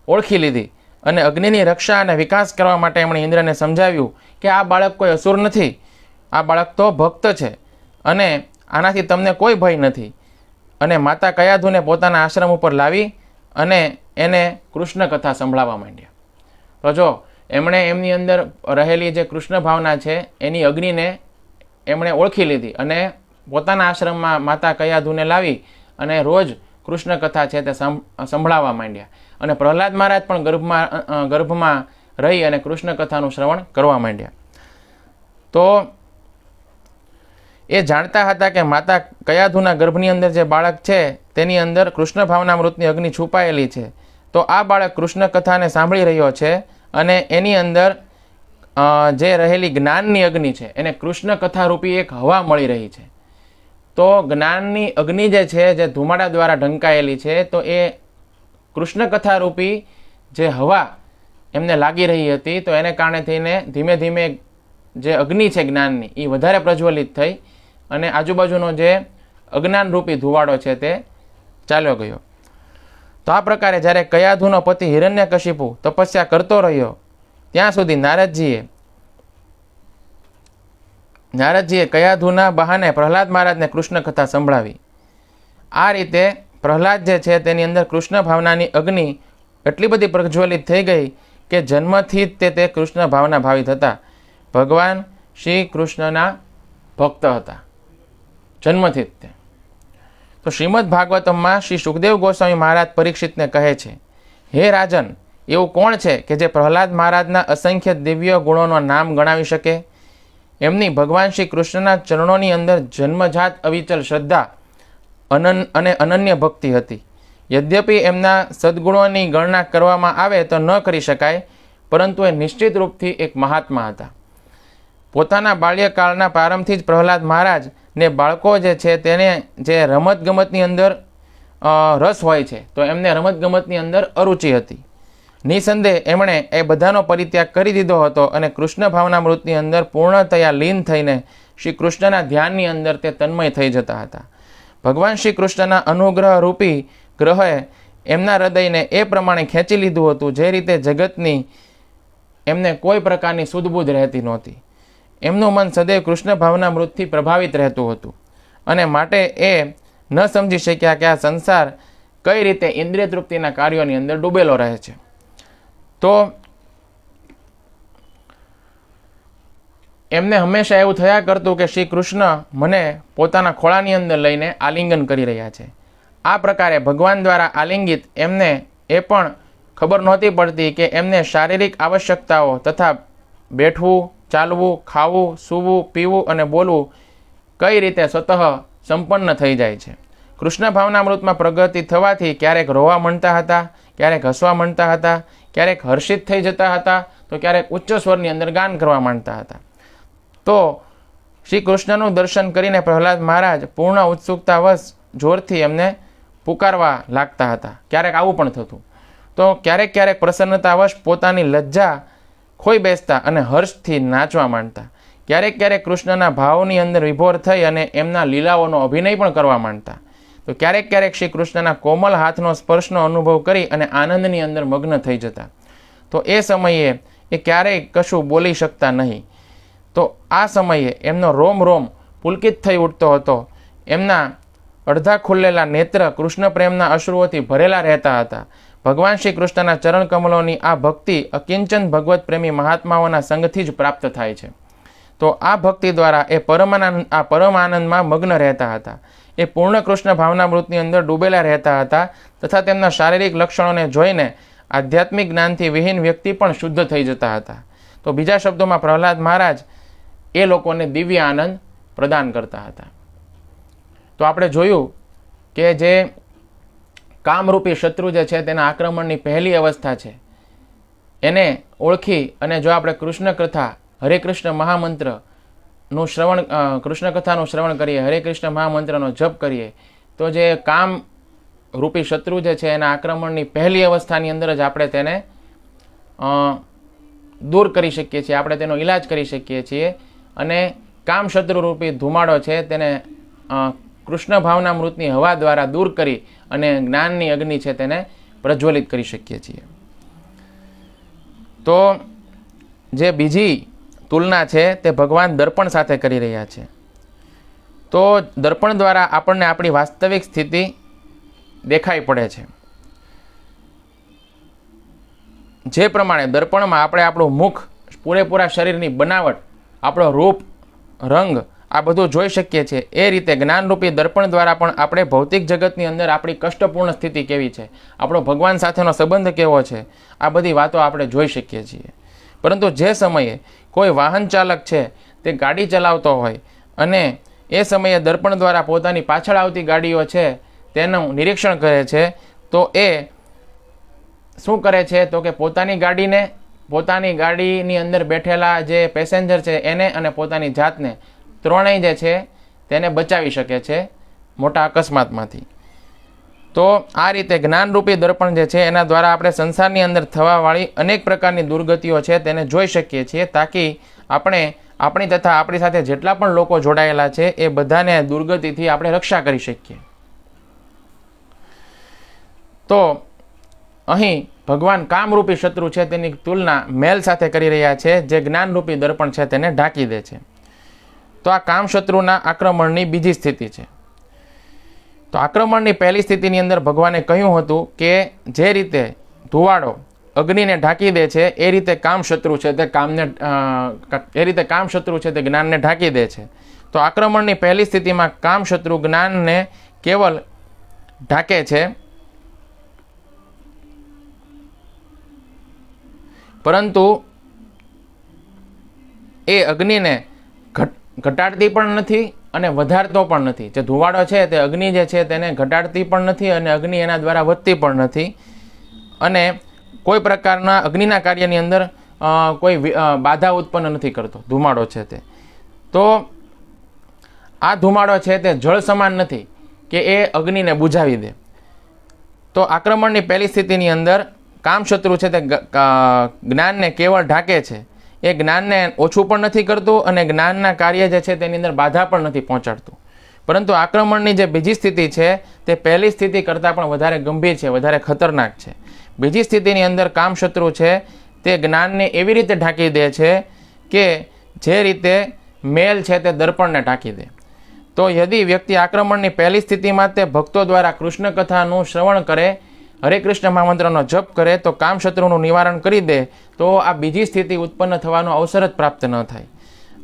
ઓળખી લીધી અને અગ્નિની રક્ષા અને વિકાસ કરવા માટે એમણે ઇન્દ્રને સમજાવ્યું કે આ બાળક કોઈ અસુર નથી, આ બાળક તો ભક્ત છે અને આનાથી તમને કોઈ ભય નથી. અને માતા કયાધુને પોતાના આશ્રમ ઉપર લાવી અને એને કૃષ્ણ કથા સંભળાવવા માંડ્યા. તો જો એમણે એમની અંદર રહેલી જે કૃષ્ણ ભાવના છે એની અગ્નિને એમણે ઓળખી લીધી અને પોતાના આશ્રમમાં માતા કયાધુને લાવી અને રોજ કૃષ્ણ કથા છે તે સંભળાવવા માંડ્યા. અને પ્રહલાદ મહારાજ પણ ગર્ભમાં રહી અને કૃષ્ણ કથાનું શ્રવણ કરવા માંડ્યા. તો એ જાણતા હતા કે માતા કયાધુના ગર્ભની અંદર જે બાળક છે તેની અંદર કૃષ્ણ ભાવનામૃતની અગ્નિ છુપાયેલી છે. તો આ બાળક કૃષ્ણ કથાને સાંભળી રહ્યો છે અને એની અંદર જે રહેલી જ્ઞાનની અગ્નિ છે એને કૃષ્ણ કથારૂપી એક હવા મળી રહી છે. તો જ્ઞાનની અગ્નિ જે છે જે ધુમાડા દ્વારા ઢંકાયેલી છે, તો એ કૃષ્ણ કથારૂપી જે હવા એમને લાગી રહી હતી. તો એને કારણે થઈને ધીમે ધીમે જે અગ્નિ છે જ્ઞાનની એ વધારે પ્રજ્વલિત થઈ અને આજુબાજુનો જે અજ્ઞાનરૂપી ધુવાડો છે તે ચાલ્યો ગયો. તો આ પ્રકારે જ્યારે કયાધુનો પતિ હિરણ્યકશિપુ તપસ્યા કરતો રહ્યો ત્યાં સુધી નારદજીએ કયાધુના બહાને પ્રહલાદ મહારાજને કૃષ્ણ કથા સંભળાવી. આ રીતે પ્રહલાદ જે છે તેની અંદર કૃષ્ણ ભાવનાની અગ્નિ એટલી બધી પ્રજ્વલિત થઈ ગઈ કે જન્મથી જ તે કૃષ્ણ ભાવના ભાવિત હતા. ભગવાન શ્રી કૃષ્ણના ભક્ત હતા જન્મથી જ તે. તો શ્રીમદ ભાગવતમમાં શ્રી સુખદેવ ગોસ્વામી મહારાજ પરીક્ષિતને કહે છે, હે રાજન, એવું કોણ છે કે જે પ્રહલાદ મહારાજના અસંખ્ય દિવ્ય ગુણોનો નામ ગણાવી શકે? એમની ભગવાન શ્રી કૃષ્ણના ચરણોની અંદર જન્મજાત અવિચલ શ્રદ્ધા અને અનન્ય ભક્તિ હતી. યદ્યપિ એમના સદગુણોની ગણના કરવામાં આવે તો ન કરી શકાય, પરંતુ એ નિશ્ચિત રૂપથી એક મહાત્મા હતા. પોતાના બાલ્યકાળના પ્રારંભથી જ પ્રહલાદ મહારાજ ને બાળકો જે છે તેને જે રમતગમતની અંદર રસ હોય છે, તો એમને રમતગમતની અંદર અરુચિ હતી. નિસંદેહ એમણે એ બધાનો પરિત્યાગ કરી દીધો હતો અને કૃષ્ણ ભાવનામૃતની અંદર પૂર્ણતયા લીન થઈને શ્રી કૃષ્ણના ધ્યાનની અંદર તે તન્મય થઈ જતા હતા. ભગવાન શ્રી કૃષ્ણના અનુગ્રહ રૂપી ગ્રહે એમના હૃદયને એ પ્રમાણે ખેંચી લીધું હતું જે રીતે જગતની એમને કોઈ પ્રકારની સુધબુધ રહેતી નહોતી. એમનું મન સદૈવ કૃષ્ણ ભાવનામૃતથી પ્રભાવિત રહેતું હતું અને માટે એ ન સમજી શક્યા કે આ સંસાર કઈ રીતે ઇન્દ્રિય તૃપ્તિના કાર્યોની અંદર ડૂબેલો રહે છે. તો એમને હંમેશા એવું થયા કરતું કે શ્રી કૃષ્ણ મને પોતાના ખોળાની અંદર લઈને આલિંગન કરી રહ્યા છે. આ પ્રકારે ભગવાન દ્વારા આલિંગિત એમને એ પણ ખબર નહોતી પડતી કે એમને શારીરિક આવશ્યકતાઓ તથા બેઠવું, ચાલવું, ખાવું, સૂવું, પીવું અને બોલવું કઈ રીતે સ્વતઃ સંપન્ન થઈ જાય છે. કૃષ્ણ ભાવનામૃતમાં પ્રગતિ થવાથી ક્યારેક રોવા માંડતા હતા, ક્યારેક હસવા માંડતા હતા, ક્યારેક હર્ષિત થઈ જતા હતા, તો ક્યારેક ઉચ્ચ સ્વરની અંદર ગાન કરવા માંડતા હતા. તો શ્રી કૃષ્ણનું દર્શન કરીને પ્રહલાદ મહારાજ પૂર્ણ ઉત્સુકતાવશ જોરથી એમને પુકારવા લાગતા હતા. ક્યારેક આવું પણ થતું. તો ક્યારેક ક્યારેક પ્રસન્નતાવશ પોતાની લજ્જા ખોઈ બેસતા અને હર્ષથી નાચવા માંડતા. ક્યારેક ક્યારેક કૃષ્ણના ભાવની અંદર વિભોર થઈ અને એમના લીલાઓનો અભિનય પણ કરવા માંડતા. તો ક્યારેક ક્યારેક શ્રી કૃષ્ણના કોમલ હાથનો સ્પર્શનો અનુભવ કરી અને આનંદની અંદર મગ્ન થઈ જતા. તો એ સમયે એ ક્યારેય કશું બોલી શકતા નહીં. તો આ સમયે એમનો રોમ રોમ પુલકિત થઈ ઉઠતો હતો. એમના અડધા ખુલ્લેલા નેત્ર કૃષ્ણ પ્રેમના અશ્રુઓથી ભરેલા રહેતા હતા. ભગવાન શ્રી કૃષ્ણના ચરણ કમલોની આ ભક્તિ અકિંચન ભગવત પ્રેમી મહાત્માઓના સંગથી જ પ્રાપ્ત થાય છે. તો આ ભક્તિ દ્વારા એ પરમ આનંદમાં મગ્ન રહેતા હતા. એ પૂર્ણ કૃષ્ણ ભાવનામૃતની અંદર ડૂબેલા રહેતા હતા તથા તેમના શારીરિક લક્ષણોને જોઈને આધ્યાત્મિક જ્ઞાનથી વિહીન વ્યક્તિ પણ શુદ્ધ થઈ જતા હતા. તો બીજા શબ્દોમાં પ્રહલાદ મહારાજ એ લોકોને દિવ્ય આનંદ પ્રદાન કરતા હતા. તો આપણે જોયું કે જે કામરૂપી શત્રુ જે છે તેના આક્રમણની પહેલી અવસ્થા છે, એને ઓળખી અને જો આપણે કૃષ્ણ કથા હરે કૃષ્ણ મહામંત્રનું શ્રવણ કૃષ્ણ કથાનું શ્રવણ કરીએ, હરે કૃષ્ણ મહામંત્રનો જપ કરીએ, તો જે કામ રૂપી શત્રુ જે છે એના આક્રમણની પહેલી અવસ્થાની અંદર જ આપણે તેને દૂર કરી શકીએ છીએ, આપણે તેનો ઈલાજ કરી શકીએ છીએ અને કામ શત્રુ રૂપી ધુમાડો છે તેને કૃષ્ણ ભાવનામૃતની હવા દ્વારા દૂર કરી અને જ્ઞાનની અગ્નિ છે તેને પ્રજ્વલિત કરી શકીએ છીએ. તો જે બીજી તુલના છે તે ભગવાન દર્પણ સાથે કરી રહ્યા છે. તો દર્પણ દ્વારા આપણને આપણી વાસ્તવિક સ્થિતિ દેખાઈ પડે છે. જે પ્રમાણે દર્પણમાં આપણે આપણું મુખ, પૂરેપૂરા શરીરની બનાવટ, આપણો રૂપ, રંગ આ બધું જોઈ શકીએ છીએ, એ રીતે જ્ઞાનરૂપી દર્પણ દ્વારા પણ આપણે ભૌતિક જગતની અંદર આપણી કષ્ટપૂર્ણ સ્થિતિ કેવી છે, આપણો ભગવાન સાથેનો સંબંધ કેવો છે, આ બધી વાતો આપણે જોઈ શકીએ છીએ. પરંતુ જે સમયે કોઈ વાહન ચાલક છે તે ગાડી ચલાવતો હોય અને એ સમયે દર્પણ દ્વારા પોતાની પાછળ આવતી ગાડીઓ છે તેનું નિરીક્ષણ કરે છે, તો એ શું કરે છે તો કે પોતાની ગાડીની અંદર બેઠેલા જે પેસેન્જર છે એને અને પોતાની જાતને ત્રણેય જે છે તેને બચાવી શકે છે મોટા અકસ્માતમાંથી. તો આ રીતે જ્ઞાનરૂપી દર્પણ જે છે એના દ્વારા આપણે સંસારની અંદર થવાવાળી અનેક પ્રકારની દુર્ગતિઓ છે તેને જોઈ શકીએ છીએ, તાકી આપણે આપણી તથા આપણી સાથે જેટલા પણ લોકો જોડાયેલા છે એ બધાને દુર્ગતિથી આપણે રક્ષા કરી શકીએ. તો અહીં ભગવાન કામરૂપી શત્રુ છે તેની તુલના મેલ સાથે કરી રહ્યા છે, જે જ્ઞાનરૂપી દર્પણ છે તેને ઢાંકી દે છે. તો આ કામ શત્રુના આક્રમણની બીજી સ્થિતિ છે. તો આક્રમણની પહેલી સ્થિતિની અંદર ભગવાને કહ્યું હતું કે જે રીતે ધુવાડો અગ્નિને ઢાંકી દે છે એ રીતે કામ શત્રુ છે તે જ્ઞાનને ઢાંકી દે છે. તો આક્રમણની પહેલી સ્થિતિમાં કામ શત્રુ જ્ઞાનને કેવલ ઢાંકે છે, પરંતુ એ અગ્નિને ઘટાડતી પણ નથી અને વધારતો પણ નથી. જે ધુવાડો છે તે અગ્નિ જે છે તેને ઘટાડતી પણ નથી અને અગ્નિ એના દ્વારા વધતી પણ નથી, અને કોઈ પ્રકારના અગ્નિના કાર્યની અંદર કોઈ બાધા ઉત્પન્ન નથી કરતો. ધુમાડો છે તે, તો આ ધુમાડો છે તે જળ સમાન નથી કે એ અગ્નિને બુઝાવી દે. તો આક્રમણની પહેલી સ્થિતિની અંદર કામશત્રુ છે તે જ્ઞાનને કેવળ ઢાંકે છે. એ જ્ઞાનને ઓછું પણ નથી કરતું અને જ્ઞાનના કાર્ય જે છે તેની અંદર બાધા પણ નથી પહોંચાડતું. પરંતુ આક્રમણની જે બીજી સ્થિતિ છે તે પહેલી સ્થિતિ કરતાં પણ વધારે ગંભીર છે, વધારે ખતરનાક છે. બીજી સ્થિતિની અંદર કામશત્રુ છે તે જ્ઞાનને એવી રીતે ઢાંકી દે છે કે જે રીતે મેલ છે તે દર્પણને ઢાંકી દે. તો યદિ વ્યક્તિ આક્રમણની પહેલી સ્થિતિમાં તે ભક્તો દ્વારા કૃષ્ણ કથાનું શ્રવણ કરે, હરે કૃષ્ણ મહામંત્રનો જપ કરે તો કામશત્રુનું નિવારણ કરી દે, તો આ બીજી સ્થિતિ ઉત્પન્ન થવાનો અવસર જ પ્રાપ્ત ન થાય.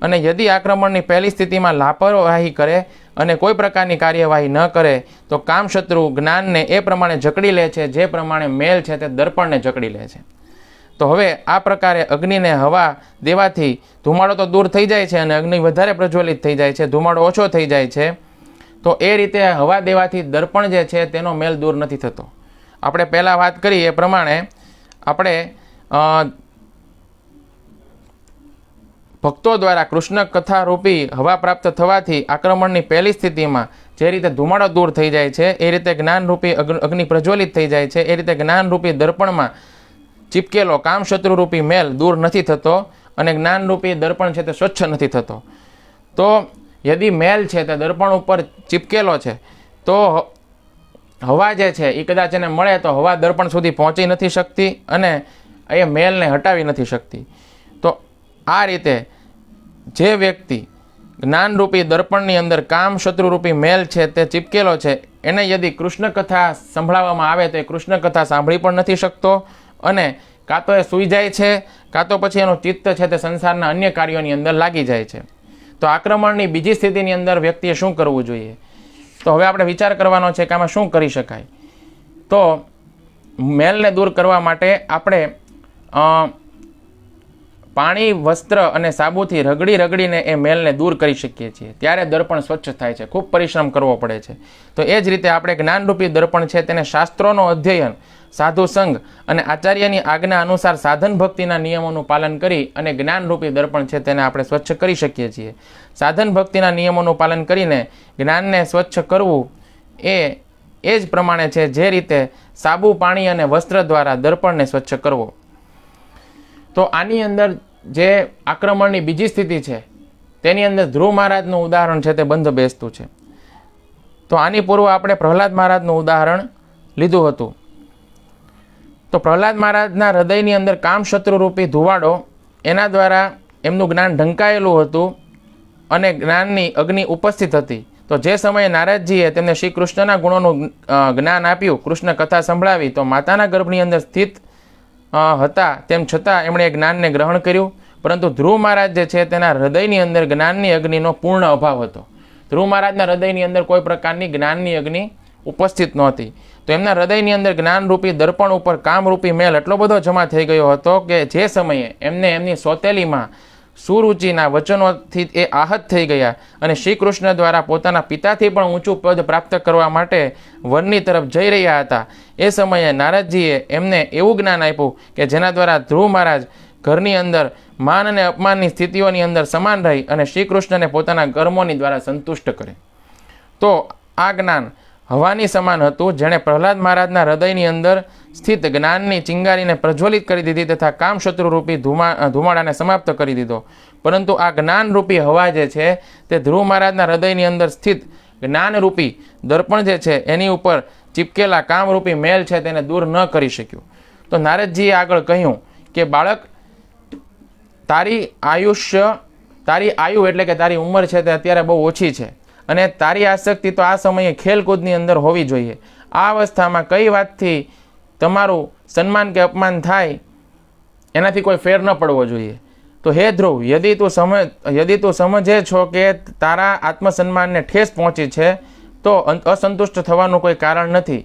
અને યદિ આક્રમણની પહેલી સ્થિતિમાં લાપરવાહી કરે અને કોઈ પ્રકારની કાર્યવાહી ન કરે તો કામશત્રુ જ્ઞાનને એ પ્રમાણે જકડી લે છે જે પ્રમાણે મેલ છે તે દર્પણને જકડી લે છે. તો હવે આ પ્રકારે અગ્નિને હવા દેવાથી ધુમાડો તો દૂર થઈ જાય છે અને અગ્નિ વધારે પ્રજ્વલિત થઈ જાય છે, ધુમાડો ઓછો થઈ જાય છે. તો એ રીતે હવા દેવાથી દર્પણ જે છે તેનો મેલ દૂર નથી થતો. આપણે પહેલાં વાત કરી એ પ્રમાણે આપણે ભક્તો દ્વારા કૃષ્ણ કથા રૂપી હવા પ્રાપ્ત થવાથી આક્રમણની પહેલી સ્થિતિમાં જે રીતે ધુમાડો દૂર થઈ જાય છે એ રીતે જ્ઞાનરૂપી અગ્નિ પ્રજ્વલિત થઈ જાય છે. એ રીતે જ્ઞાનરૂપી દર્પણમાં ચીપકેલો કામશત્રુરૂપી મેલ દૂર નથી થતો અને જ્ઞાનરૂપી દર્પણ છે તે સ્વચ્છ નથી થતો. તો યદિ મેલ છે તે દર્પણ ઉપર ચીપકેલો છે તો હવા જે છે એ કદાચ એને મળે તો હવા દર્પણ સુધી પહોંચી નથી શકતી અને એ મેલને હટાવી નથી શકતી. તો આ રીતે જે વ્યક્તિ જ્ઞાનરૂપી દર્પણની અંદર કામશત્રુરૂપી મેલ છે તે ચીપકેલો છે એને યદિ કૃષ્ણ કથા સંભળાવવામાં આવે તો એ કૃષ્ણ કથા સાંભળી પણ નથી શકતો અને કાં તો એ સૂઈ જાય છે કાં તો પછી એનું ચિત્ત છે તે સંસારના અન્ય કાર્યોની અંદર લાગી જાય છે. તો આક્રમણની બીજી સ્થિતિની અંદર વ્યક્તિએ શું કરવું જોઈએ? તો હવે આપણે વિચાર કરવાનો છે કે આમાં શું કરી શકાય. તો મેલને દૂર કરવા માટે આપણે પાણી, વસ્ત્ર અને સાબુથી રગડીને એ મેલને દૂર કરી શકીએ છીએ. ત્યારે દર્પણ સ્વચ્છ થાય છે. ખૂબ પરિશ્રમ કરવો પડે છે. તો એ જ રીતે આપણે જ્ઞાનરૂપી દર્પણ છે તેને શાસ્ત્રોનો અધ્યયન, સાધુ સંઘ અને આચાર્યની આજ્ઞા અનુસાર સાધન ભક્તિના નિયમોનું પાલન કરી અને જ્ઞાનરૂપી દર્પણ છે તેને આપણે સ્વચ્છ કરી શકીએ છીએ. સાધન ભક્તિના નિયમોનું પાલન કરીને જ્ઞાનને સ્વચ્છ કરવું એ જ પ્રમાણે છે જે રીતે સાબુ, પાણી અને વસ્ત્ર દ્વારા દર્પણને સ્વચ્છ કરવો. તો આની અંદર જે આક્રમણની બીજી સ્થિતિ છે તેની અંદર ધ્રુવ મહારાજનું ઉદાહરણ છે તે બંધ બેસતું છે. તો આની પૂર્વ આપણે પ્રહલાદ મહારાજનું ઉદાહરણ લીધું હતું. તો પ્રહલાદ મહારાજના હૃદયની અંદર કામશત્રુરૂપી ધુવાડો એના દ્વારા એમનું જ્ઞાન ઢંકાયેલું હતું અને જ્ઞાનની અગ્નિ ઉપસ્થિત હતી. તો જે સમયે નારદજીએ તેમને શ્રી કૃષ્ણના ગુણોનું જ્ઞાન આપ્યું, કૃષ્ણ કથા સંભળાવી, તો માતાના ગર્ભની અંદર સ્થિત હતા તેમ છતાં એમણે એ જ્ઞાનને ગ્રહણ કર્યું. પરંતુ ધ્રુવ મહારાજ જે છે તેના હૃદયની અંદર જ્ઞાનની અગ્નિનો પૂર્ણ અભાવ હતો. ધ્રુવ મહારાજના હૃદયની અંદર કોઈ પ્રકારની જ્ઞાનની અગ્નિ ઉપસ્થિત નહોતી. તો એમના હૃદયની અંદર જ્ઞાનરૂપી દર્પણ ઉપર કામરૂપી મેલ એટલો બધો જમા થઈ ગયો હતો કે જે સમયે એમને એમની સોતેલીમાં સુરુચિના વચનોથી એ આહત થઈ ગયા અને શ્રી કૃષ્ણ દ્વારા પોતાના પિતાથી પણ ઊંચું પદ પ્રાપ્ત કરવા માટે વનની તરફ જઈ રહ્યા હતા. એ સમયે નારદજીએ એમને એવું જ્ઞાન આપ્યું કે જેના દ્વારા ધ્રુવ મહારાજ ઘરની અંદર માન અને અપમાનની સ્થિતિઓની અંદર સમાન રહી અને શ્રી કૃષ્ણને પોતાના કર્મોની દ્વારા સંતુષ્ટ કરે. તો આ જ્ઞાન હવાની સમાન હતું જેણે પ્રહલાદ મહારાજના હૃદયની અંદર સ્થિત જ્ઞાનની ચિંગારીને પ્રજ્વલિત કરી દીધી તથા કામશત્રુરૂપી ધુમાડાને સમાપ્ત કરી દીધો. પરંતુ આ જ્ઞાનરૂપી હવા જે છે તે ધ્રુવ મહારાજના હૃદયની અંદર સ્થિત જ્ઞાનરૂપી દર્પણ જે છે એની ઉપર ચીપકેલા કામરૂપી મેલ છે તેને દૂર ન કરી શક્યું. તો નારદજીએ આગળ કહ્યું કે બાળક, તારી આયુ એટલે કે તારી ઉંમર છે તે અત્યારે બહુ ઓછી છે અને તારી આસક્તિ તો આ સમયે ખેલકૂદની અંદર હોવી જોઈએ. આ અવસ્થામાં કઈ વાતથી તમારું સન્માન કે અપમાન થાય એનાથી કોઈ ફેર ન પડવો જોઈએ. તો હે ધ્રુવ, યદિ તું સમજે છો કે તારા આત્મસન્માનને ઠેસ પહોંચી છે તો અસંતુષ્ટ થવાનું કોઈ કારણ નથી.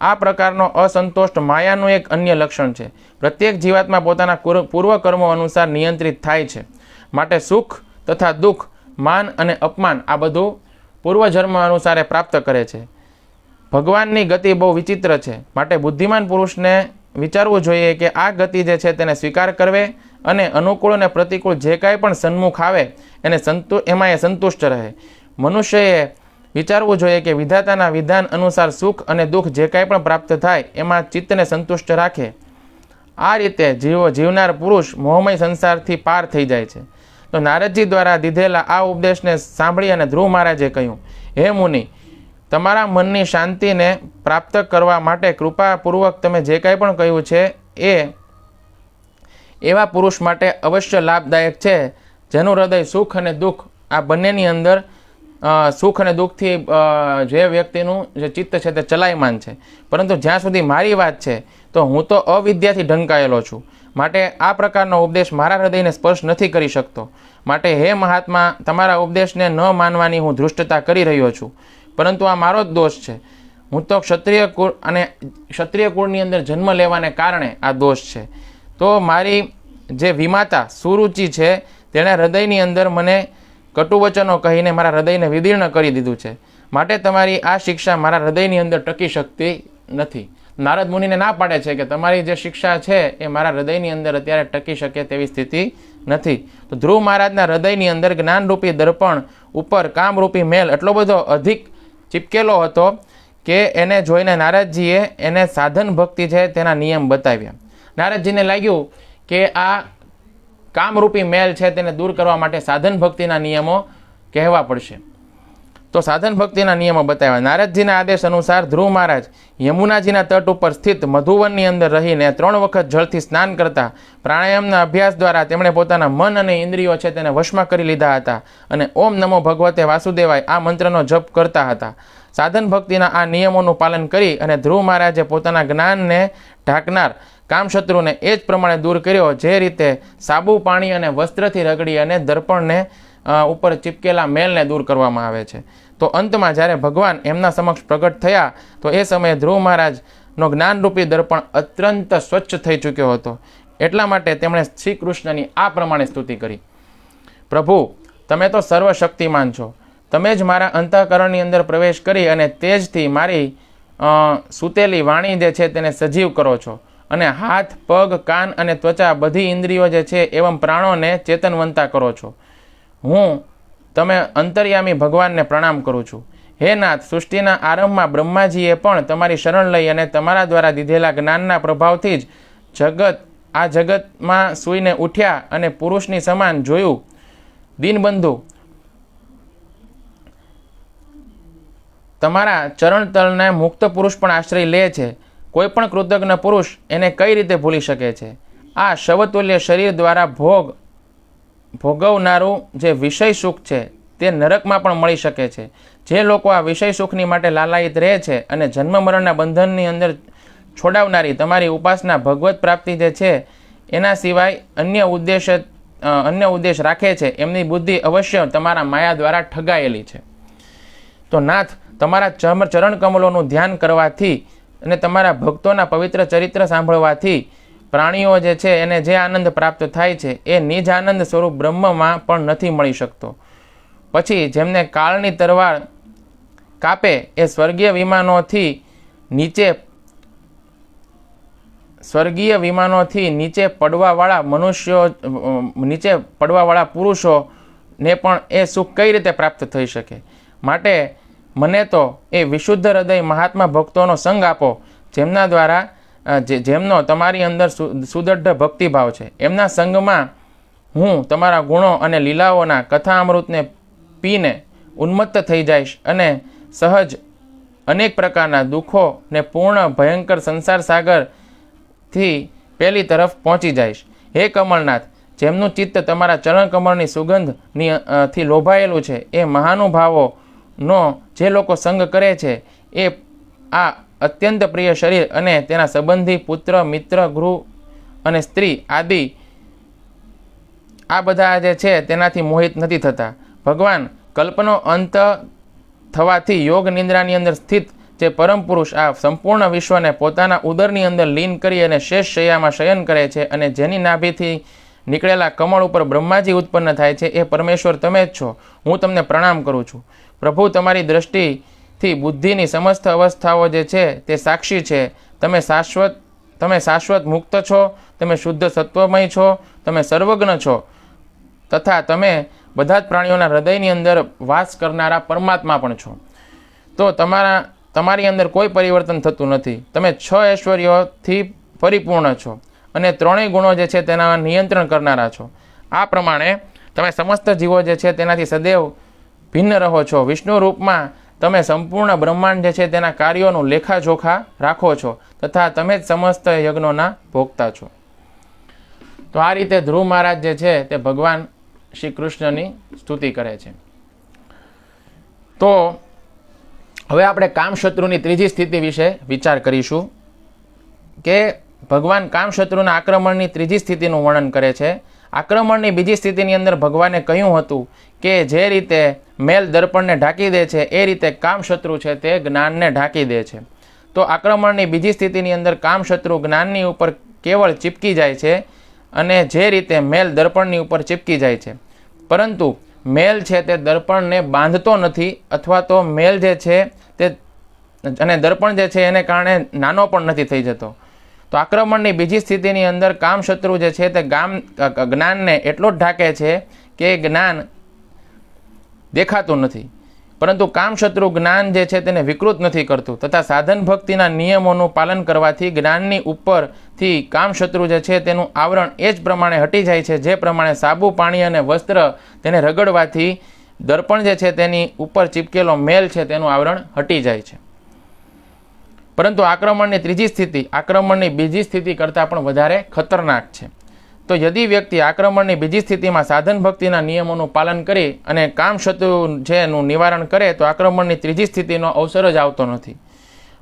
આ પ્રકારનો અસંતોષ માયાનું એક અન્ય લક્ષણ છે. પ્રત્યેક જીવાત્મા પોતાના પૂર્વકર્મો અનુસાર નિયંત્રિત થાય છે. માટે સુખ તથા દુઃખ, માન અને અપમાન આ બધું પૂર્વજન્મ અનુસારે પ્રાપ્ત કરે છે. ભગવાનની ગતિ બહુ વિચિત્ર છે. માટે બુદ્ધિમાન પુરુષને વિચારવું જોઈએ કે આ ગતિ જે છે તેને સ્વીકાર કરવે અને અનુકૂળ અને પ્રતિકૂળ જે કાંઈ પણ સન્મુખ આવે એને એમાં એ સંતુષ્ટ રહે. મનુષ્યએ વિચારવું જોઈએ કે વિધાતાના વિધાન અનુસાર સુખ અને દુઃખ જે કાંઈ પણ પ્રાપ્ત થાય એમાં ચિત્તને સંતુષ્ટ રાખે. આ રીતે જીવનાર પુરુષ મોહમય સંસારથી પાર થઈ જાય છે. તો નારદજી દ્વારા દીધેલા આ ઉપદેશને સાંભળી અને ધ્રુવ મહારાજે કહ્યું, હે મુનિ, તમારા મનની શાંતિને પ્રાપ્ત કરવા માટે કૃપાપૂર્વક તમે જે કાંઈ પણ કહ્યું છે એ એવા પુરુષ માટે અવશ્ય લાભદાયક છે જેનું હૃદય સુખ અને દુઃખ આ બંનેની અંદર સુખ અને દુઃખથી જે વ્યક્તિનું જે ચિત્ત છે તે ચલાયમાન છે. પરંતુ જ્યાં સુધી મારી વાત છે તો હું તો અવિદ્યાથી ઢંકાયેલો છું, માટે આ પ્રકારનો ઉપદેશ મારા હૃદયને સ્પર્શ નથી કરી શકતો. માટે હે મહાત્મા, તમારા ઉપદેશને ન માનવાની હું ધૃષ્ટતા કરી રહ્યો છું, પરંતુ આ મારો જ દોષ છે. હું તો ક્ષત્રિય કુળ અને ક્ષત્રિય કુળની અંદર જન્મ લેવાને કારણે આ દોષ છે. તો મારી જે વિમાતા સુરુચિ છે તેણે હૃદયની અંદર મને કટુવચનો કહીને મારા હૃદયને વિદીર્ણ કરી દીધું છે. માટે તમારી આ શિક્ષા મારા હૃદયની અંદર ટકી શકતી નથી. નારદ મુનિને ના પાડે છે કે તમારી જે શિક્ષા છે એ મારા હૃદયની અંદર અત્યારે ટકી શકે તેવી સ્થિતિ નથી. તો ધ્રુવ મહારાજના હૃદયની અંદર જ્ઞાનરૂપી દર્પણ ઉપર કામરૂપી મેલ એટલો બધો અધિક ચીપકેલો હતો કે એને જોઈને નારદજીએ એને સાધન ભક્તિ છે તેના નિયમ બતાવ્યા. નારદજીને લાગ્યું કે આ કામરૂપી મેલ છે તેને દૂર કરવા માટે સાધન ભક્તિના નિયમો કહેવા પડશે. તો સાધન ભક્તિના નિયમો બતાવ્યા. નારદજીના આદેશ અનુસાર ધ્રુવ મહારાજ યમુનાજીના તટ ઉપર સ્થિત મધુવનની અંદર રહીને 3 વખત જળથી સ્નાન કરતા પ્રાણાયામના અભ્યાસ દ્વારા તેમણે પોતાના મન અને ઇન્દ્રિયો છે તેને વશમાં કરી લીધા હતા અને ઓમ નમો ભગવતે વાસુદેવાય આ મંત્રનો જપ કરતા હતા. સાધન ભક્તિના આ નિયમોનું પાલન કરી અને ધ્રુવ મહારાજે પોતાના જ્ઞાનને ઢાંકનાર કામશત્રુને એ જ પ્રમાણે દૂર કર્યો જે રીતે સાબુ પાણી અને વસ્ત્રથી રગડી અને દર્પણને ઉપર ચીપકેલા મેલને દૂર કરવામાં આવે છે. તો અંતમાં જ્યારે ભગવાન એમના સમક્ષ પ્રગટ થયા તો એ સમયે ધ્રુવ મહારાજનો જ્ઞાનરૂપી દર્પણ અત્યંત સ્વચ્છ થઈ ચૂક્યો હતો. એટલા માટે તેમણે શ્રી કૃષ્ણની આ પ્રમાણે સ્તુતિ કરી, પ્રભુ, તમે તો સર્વશક્તિમાન છો. તમે જ મારા અંતઃકરણની અંદર પ્રવેશ કરી અને તેજથી મારી સૂતેલી વાણી જે છે તેને સજીવ કરો છો અને હાથ, પગ, કાન અને ત્વચા બધી ઇન્દ્રિયો જે છે એવમ પ્રાણોને ચેતનવંતા કરો છો. હું તમે અંતર્યામી ભગવાનને પ્રણામ કરું છું. હે નાથ, સૃષ્ટિના આરંભમાં બ્રહ્માજીએ પણ તમારી શરણ લઈ અને તમારા દ્વારા દીધેલા જ્ઞાનના પ્રભાવથી જ જગતમાં સૂઈને ઉઠ્યા અને પુરુષની સમાન જોયું. દીનબંધુ, તમારા ચરણતળને મુક્ત પુરુષ પણ આશ્રય લે છે. કોઈ પણ કૃતજ્ઞ પુરુષ એને કઈ રીતે ભૂલી શકે છે? આ શવતુલ્ય શરીર દ્વારા ભોગવનારું જે વિષય સુખ છે તે નરકમાં પણ મળી શકે છે. જે લોકો આ વિષય સુખની માટે લાલાયિત રહે છે અને જન્મ મરણના બંધનની અંદર છોડાવનારી તમારી ઉપાસના ભગવત પ્રાપ્તિ જે છે એના સિવાય અન્ય ઉદ્દેશ રાખે છે, એમની બુદ્ધિ અવશ્ય તમારા માયા દ્વારા ઠગાયેલી છે. તો નાથ, તમારા ચરણ કમલોનું ધ્યાન કરવાથી અને તમારા ભક્તોના પવિત્ર ચરિત્ર સાંભળવાથી પ્રાણીઓ જે છે એને જે આનંદ પ્રાપ્ત થાય છે એ નિજ આનંદ સ્વરૂપ બ્રહ્મમાં પણ નથી મળી શકતો. પછી જેમને કાળની તરવાર કાપે એ સ્વર્ગીય વિમાનોથી નીચે પડવાવાળા પુરુષોને પણ એ સુખ કઈ રીતે પ્રાપ્ત થઈ શકે? માટે મને તો એ વિશુદ્ધ હૃદય મહાત્મા ભક્તોનો સંગ આપો, જેમના દ્વારા જેમનો તમારી અંદર સુદૃઢ ભક્તિભાવ છે. એમના સંગમાં હું તમારા ગુણો અને લીલાઓના કથા અમૃતને પીને ઉન્મત્ત થઈ જઈશ અને સહજ અનેક પ્રકારના દુઃખો ને પૂર્ણ ભયંકર સંસાર સાગરથી પેલી તરફ પહોંચી જઈશ. હે કમળનાથ, જેમનું ચિત્ત તમારા ચરણ કમળની સુગંધથી લોભાયેલું છે, એ મહાનુભાવોનો જે લોકો સંગ કરે છે એ આ અત્યંત પ્રિય શરીર અને તેના સંબંધી પુત્ર, મિત્ર, ગૃહ અને સ્ત્રી આદિ આ બધા જે છે તેનાથી મોહિત નથી થતા. ભગવાન કલ્પનો અંત થવાથી યોગ નિંદ્રાની અંદર સ્થિત જે પરમ પુરુષ આ સંપૂર્ણ વિશ્વને પોતાના ઉદરની અંદર લીન કરી અને શેષ શૈયામાં શયન કરે છે અને જેની નાભીથી નીકળેલા કમળ ઉપર બ્રહ્માજી ઉત્પન્ન થાય છે, એ પરમેશ્વર તમે જ છો. હું તમને પ્રણામ કરું છું. પ્રભુ, તમારી દ્રષ્ટિથી બુદ્ધિની સમસ્ત અવસ્થાઓ જે છે તે સાક્ષી છે. તમે શાશ્વત મુક્ત છો. તમે શુદ્ધ સત્વમય છો, તમે સર્વજ્ઞ છો તથા તમે બધા જ પ્રાણીઓના હૃદયની અંદર વાસ કરનારા પરમાત્મા પણ છો. તો તમારી અંદર કોઈ પરિવર્તન થતું નથી. તમે 6 ઐશ્વર્યોથી પરિપૂર્ણ છો અને 3 ગુણો જે છે તેના નિયંત્રણ કરનારા છો. આ પ્રમાણે તમે સમસ્ત જીવો જે છે તેનાથી સદૈવ ભિન્ન રહો છો. વિષ્ણુ રૂપમાં તમે સંપૂર્ણ બ્રહ્માંડ જે છે તેના કાર્યોનું લેખાજોખા રાખો છો તથા તમે જ સમસ્ત યજ્ઞોના ભોગતા છો. તો આ રીતે ધ્રુવ મહારાજ જે છે તે ભગવાન શ્રી કૃષ્ણની સ્તુતિ કરે છે. તો હવે આપણે કામશત્રુની ત્રીજી સ્થિતિ વિશે વિચાર કરીશું કે ભગવાન કામશત્રુના આક્રમણની ત્રીજી સ્થિતિનું વર્ણન કરે છે. આક્રમણની બીજી સ્થિતિની અંદર ભગવાને કહ્યું હતું કે જે રીતે મેલ દર્પણને ઢાંકી દે છે એ રીતે કામશત્રુ છે તે જ્ઞાનને ઢાંકી દે છે. તો આક્રમણની બીજી સ્થિતિની અંદર કામશત્રુ જ્ઞાનની ઉપર કેવળ ચીપકી જાય છે અને જે રીતે મેલ દર્પણની ઉપર ચીપકી જાય છે, પરંતુ મેલ છે તે દર્પણને બાંધતો નથી અથવા તો મેલ જે છે તે અને દર્પણ જે છે એને કારણે નાનો પણ નથી થઈ જતો. તો આક્રમણની બીજી સ્થિતિની અંદર કામશત્રુ જે છે તે જ્ઞાનને એટલો જ ઢાંકે છે કે જ્ઞાન દેખાતું નથી, પરંતુ કામશત્રુ જ્ઞાન જે છે તેને વિકૃત નથી કરતું તથા સાધન ભક્તિના નિયમોનું પાલન કરવાથી જ્ઞાનની ઉપરથી કામશત્રુ જે છે તેનું આવરણ એ જ પ્રમાણે હટી જાય છે જે પ્રમાણે સાબુ, પાણી અને વસ્ત્ર તેને રગડવાથી દર્પણ જે છે તેની ઉપર ચીપકેલો મેલ છે તેનું આવરણ હટી જાય છે. પરંતુ આક્રમણની ત્રીજી સ્થિતિ આક્રમણની બીજી સ્થિતિ કરતાં પણ વધારે ખતરનાક છે. તો યદિ વ્યક્તિ આક્રમણની બીજી સ્થિતિમાં સાધન ભક્તિના નિયમોનું પાલન કરી અને કામશત્રુ છે એનું નિવારણ કરે તો આક્રમણની ત્રીજી સ્થિતિનો અવસર જ આવતો નથી.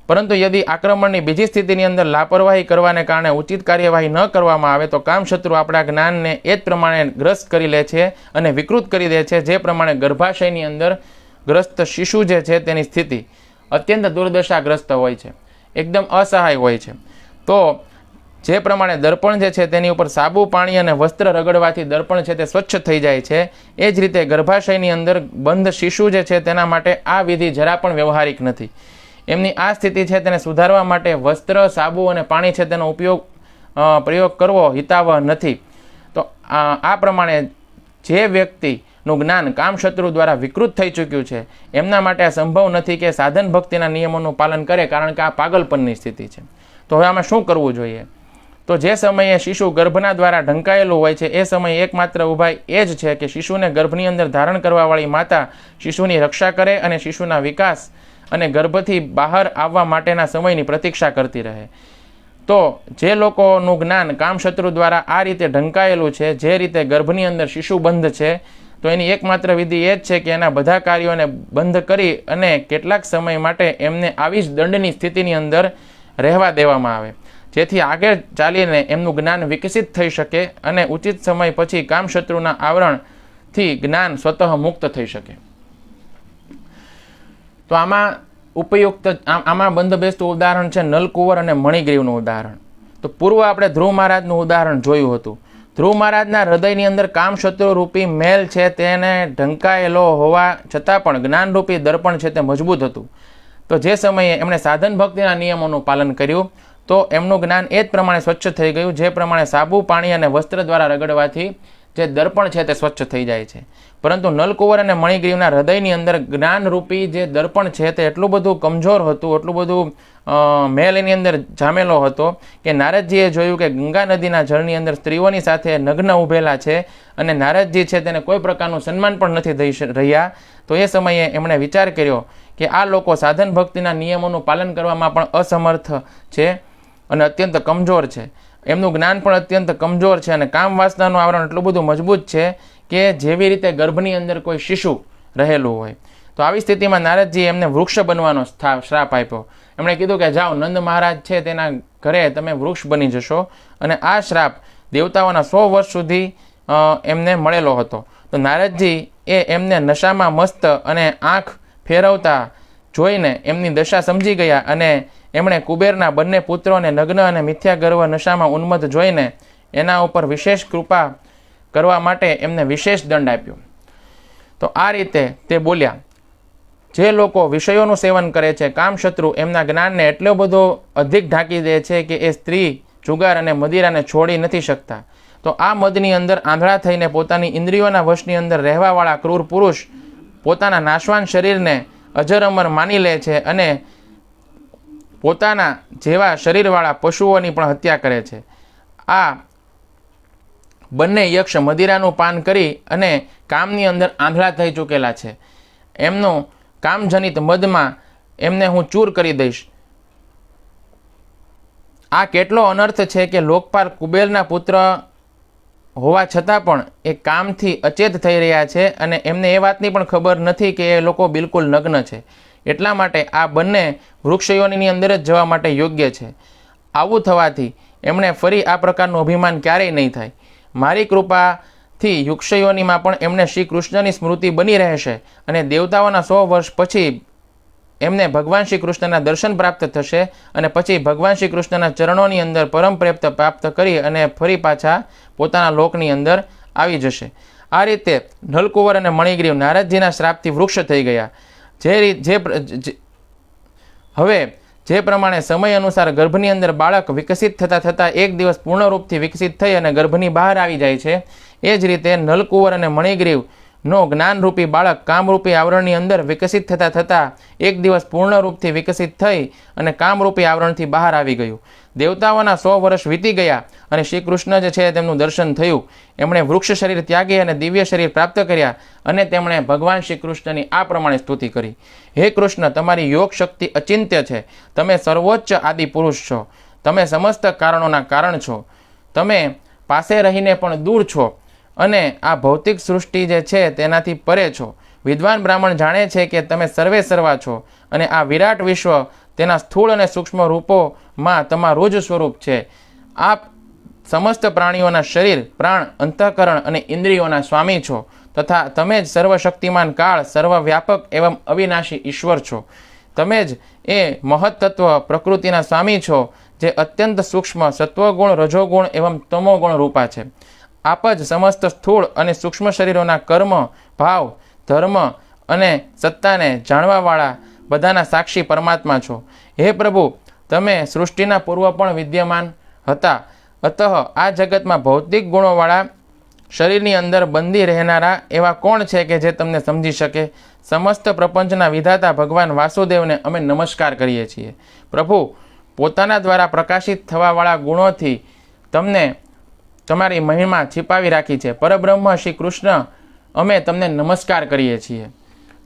પરંતુ યદિ આક્રમણની બીજી સ્થિતિની અંદર લાપરવાહી કરવાને કારણે ઉચિત કાર્યવાહી ન કરવામાં આવે તો કામશત્રુ આપણા જ્ઞાનને એ જ પ્રમાણે ગ્રસ્ત કરી લે છે અને વિકૃત કરી દે છે જે પ્રમાણે ગર્ભાશયની અંદર ગ્રસ્ત શિશુ જે છે તેની સ્થિતિ અત્યંત દુર્દશાગ્રસ્ત હોય છે, એકદમ અસહાય હોય છે. તો જે પ્રમાણે દર્પણ જે છે તેની ઉપર સાબુ, પાણી અને વસ્ત્ર રગડવાથી દર્પણ છે તે સ્વચ્છ થઈ જાય છે, એ જ રીતે ગર્ભાશયની અંદર બંધ શિશુ જે છે તેના માટે આ વિધિ જરા પણ વ્યવહારિક નથી. એમની આ સ્થિતિ છે તેને સુધારવા માટે વસ્ત્ર, સાબુ અને પાણી છે તેનો પ્રયોગ કરવો હિતાવહ નથી. તો આ પ્રમાણે જે વ્યક્તિનું જ્ઞાન કામશત્રુ દ્વારા વિકૃત થઈ ચૂક્યું છે એમના માટે આ સંભવ નથી કે સાધન ભક્તિના નિયમોનું પાલન કરે, કારણ કે આ પાગલપનની સ્થિતિ છે. તો હવે આમાં શું કરવું જોઈએ? તો જે સમયે શિશુ ગર્ભના દ્વારા ઢંકાયેલું હોય છે એ સમયે એકમાત્ર ઉપાય એ જ છે કે શિશુને ગર્ભની અંદર ધારણ કરવાવાળી માતા શિશુની રક્ષા કરે અને શિશુના વિકાસ અને ગર્ભથી બહાર આવવા માટેના સમયની પ્રતીક્ષા કરતી રહે. તો જે લોકોનું જ્ઞાન કામશત્રુ દ્વારા આ રીતે ઢંકાયેલું છે, જે રીતે ગર્ભની અંદર શિશુ બંધ છે, તો એની એકમાત્ર વિધિ એ જ છે કે એના બધા કાર્યોને બંધ કરી અને કેટલાક સમય માટે એમને આવી જ દંડની સ્થિતિની અંદર રહેવા દેવામાં આવે, જેથી આગળ ચાલીને એમનું જ્ઞાન વિકસિત થઈ શકે અને ઉચિત સમય પછી કામશત્રુના આવરણથી જ્ઞાન સ્વતઃ મુક્ત થઈ શકે. તો આમાં બંધબેસતું ઉદાહરણ છે નલકુંવર અને મણિગ્રીવનું ઉદાહરણ. તો પૂર્વ આપણે ધ્રુવ મહારાજનું ઉદાહરણ જોયું હતું. ધ્રુવ મહારાજના હૃદયની અંદર કામશત્રુ રૂપી મેલ છે તેને ઢંકાયેલો હોવા છતાં પણ જ્ઞાનરૂપી દર્પણ છે તે મજબૂત હતું. તો જે સમયે એમણે સાધન ભક્તિના નિયમોનું પાલન કર્યું તો એમનું જ્ઞાન એ જ પ્રમાણે સ્વચ્છ થઈ ગયું, જે પ્રમાણે સાબુ, પાણી અને વસ્ત્ર દ્વારા રગડવાથી જે દર્પણ છે તે સ્વચ્છ થઈ જાય છે. પરંતુ નલકુંવર અને મણિગ્રીવના હૃદયની અંદર જ્ઞાનરૂપી જે દર્પણ છે તે એટલું બધું કમજોર હતું, એટલું બધું મેલ એની અંદર જામેલો હતો કે નારદજીએ જોયું કે ગંગા નદીના જળની અંદર સ્ત્રીઓની સાથે નગ્ન ઊભેલા છે અને નારદજી છે તેને કોઈ પ્રકારનું સન્માન પણ નથી દઈ રહ્યા. તો એ સમયે એમણે વિચાર કર્યો કે આ લોકો સાધન ભક્તિના નિયમોનું પાલન કરવામાં પણ અસમર્થ છે અને અત્યંત કમજોર છે. એમનું જ્ઞાન પણ અત્યંત કમજોર છે અને કામ વાસનાનું આવરણ એટલું બધું મજબૂત છે કે જેવી રીતે ગર્ભની અંદર કોઈ શિશુ રહેલું હોય. તો આવી સ્થિતિમાં નારદજી એમને વૃક્ષ બનવાનો શ્રાપ આપ્યો. એમણે કીધું કે જાઓ, નંદ મહારાજ છે તેના ઘરે તમે વૃક્ષ બની જશો, અને આ શ્રાપ દેવતાઓના 100 વર્ષ સુધી એમને મળેલો હતો. તો નારદજી એમને નશામાં મસ્ત અને આંખ ફેરવતા જોઈને એમની દશા સમજી ગયા અને એમણે કુબેરના બંને પુત્રોને નગ્ન અને મિથ્યા ગર્વ નશામાં ઉન્મત્ત જોઈને એના ઉપર વિશેષ કૃપા કરવા માટે એમને વિશેષ દંડ આપ્યો. તો આ રીતે તે બોલ્યા, જે લોકો વિષયોનું સેવન કરે છે કામશત્રુ એમના જ્ઞાનને એટલો બધો અધિક ઢાંકી દે છે કે એ સ્ત્રી જુગાર અને મદિરાને છોડી નથી શકતા. તો આ મદની અંદર આંધળા થઈને પોતાની ઇન્દ્રિયોના વશની અંદર રહેવાવાળા ક્રૂર પુરુષ પોતાના નાશવાન શરીરને અજર અમર માની લે છે અને પોતાના જેવા શરીરવાળા પશુઓની પણ હત્યા કરે છે. આ બંને યક્ષ મદિરાનું પાન કરી અને કામની અંદર આંધળા થઈ ચૂકેલા છે. એમનું કામજનિત મદમાં એમને હું ચૂર કરી દઈશ. આ કેટલો અનર્થ છે કે લોકપાલ કુબેરના પુત્ર હોવા છતાં પણ એ કામથી અચેત થઈ રહ્યા છે અને એમને એ વાતની પણ ખબર નથી કે એ લોકો બિલકુલ નગ્ન છે. એટલા માટે આ બંને વૃક્ષયોનિની અંદર જ જવા માટે યોગ્ય છે. આવું થવાથી એમણે ફરી આ પ્રકારનું અભિમાન ક્યારેય નહીં થાય. મારી કૃપાથી યુક્ષયોનિમાં પણ એમને શ્રી કૃષ્ણની સ્મૃતિ બની રહેશે અને દેવતાઓના 100 વર્ષ પછી એમને ભગવાન શ્રી કૃષ્ણના દર્શન પ્રાપ્ત થશે અને પછી ભગવાન શ્રી કૃષ્ણના ચરણોની અંદર પરમ પ્રાપ્ત કરી અને ફરી પાછા પોતાના લોકની અંદર આવી જશે. આ રીતે નલકુંવર અને મણિગ્રીવ નારદજીના શ્રાપથી વૃક્ષ થઈ ગયા. હવે જે પ્રમાણે સમય અનુસાર ગર્ભની અંદર બાળક વિકસિત થતાં થતાં એક દિવસ પૂર્ણરૂપથી વિકસિત થઈ અને ગર્ભની બહાર આવી જાય છે, એ જ રીતે નલકુંવર અને મણિગ્રીવનો જ્ઞાનરૂપી બાળક કામરૂપી આવરણની અંદર વિકસિત થતાં થતાં એક દિવસ પૂર્ણરૂપથી વિકસિત થઈ અને કામરૂપી આવરણથી બહાર આવી ગયું. દેવતાઓના 100 વર્ષ વીતી ગયા અને શ્રી કૃષ્ણ જે છે તેમનું દર્શન થયું. એમણે વૃક્ષ શરીર ત્યાગી અને દિવ્ય શરીર પ્રાપ્ત કર્યા અને તેમણે ભગવાન શ્રી કૃષ્ણની આ પ્રમાણે સ્તુતિ કરી. હે કૃષ્ણ, તમારી યોગ શક્તિ અચિંત્ય છે. તમે સર્વોચ્ચ આદિ પુરુષ છો. તમે સમસ્ત કારણોના કારણ છો. તમે પાસે રહીને પણ દૂર છો અને આ ભૌતિક સૃષ્ટિ જે છે તેનાથી પરે છો. વિદ્વાન બ્રાહ્મણ જાણે છે કે તમે સર્વે સર્વા છો અને આ વિરાટ વિશ્વ તેના સ્થૂળ અને સૂક્ષ્મ રૂપોમાં તમારું જ સ્વરૂપ છે. આપ સમસ્ત પ્રાણીઓના શરીર, પ્રાણ, અંતઃકરણ અને ઇન્દ્રિયોના સ્વામી છો તથા તમે જ સર્વશક્તિમાન કાળ, સર્વવ્યાપક એવં અવિનાશી ઈશ્વર છો. તમે જ એ મહત્તત્વ પ્રકૃતિના સ્વામી છો જે અત્યંત સૂક્ષ્મ સત્વગુણ, રજોગુણ એવં તમોગુણ રૂપા છે. આપ જ સમસ્ત સ્થૂળ અને સૂક્ષ્મ શરીરોના કર્મ, ભાવ, ધર્મ અને સત્તાને જાણવાવાળા બધાના સાક્ષી પરમાત્મા છો. હે પ્રભુ, તમે સૃષ્ટિના પૂર્વ પણ વિદ્યમાન હતા. અતઃ આ જગતમાં ભૌતિક ગુણોવાળા શરીરની અંદર બંધી રહેનારા એવા કોણ છે કે જે તમને સમજી શકે? સમસ્ત પ્રપંચના વિધાતા ભગવાન વાસુદેવને અમે નમસ્કાર કરીએ છીએ. પ્રભુ, પોતાના દ્વારા પ્રકાશિત થવાવાળા ગુણોથી તમને તમારી મહિમા छिपाવી રાખી છે. પરબ્રહ્મ શ્રી કૃષ્ણ, અમે તમને નમસ્કાર કરીએ છીએ.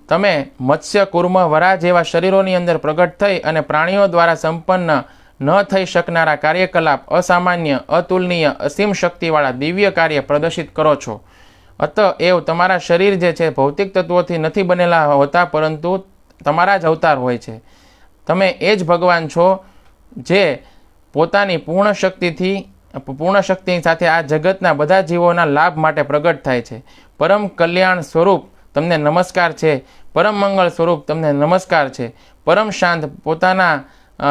તમે મત્સ્ય, કુર્મ, વરા જેવા શરીરોની અંદર પ્રગટ થઈ અને પ્રાણીઓ દ્વારા સંપન્ન ન થઈ શકનારા કાર્યકલાપ, અસામાન્ય, અતુલનીય, અસીમ શક્તિવાળા દિવ્ય કાર્ય પ્રદર્શિત કરો છો. અતએવ તમારા શરીર જે છે ભૌતિક તત્વોથી નથી બનેલા હોતા, પરંતુ તમારા જ અવતાર હોય છે. તમે એ જ ભગવાન છો જે પોતાની પૂર્ણ શક્તિ સાથે આ જગતના બધા જીવોના લાભ માટે પ્રગટ થાય છે. પરમ કલ્યાણ સ્વરૂપ તમને નમસ્કાર છે. પરમ મંગળ સ્વરૂપ તમને નમસ્કાર છે. પરમ શાંત પોતાના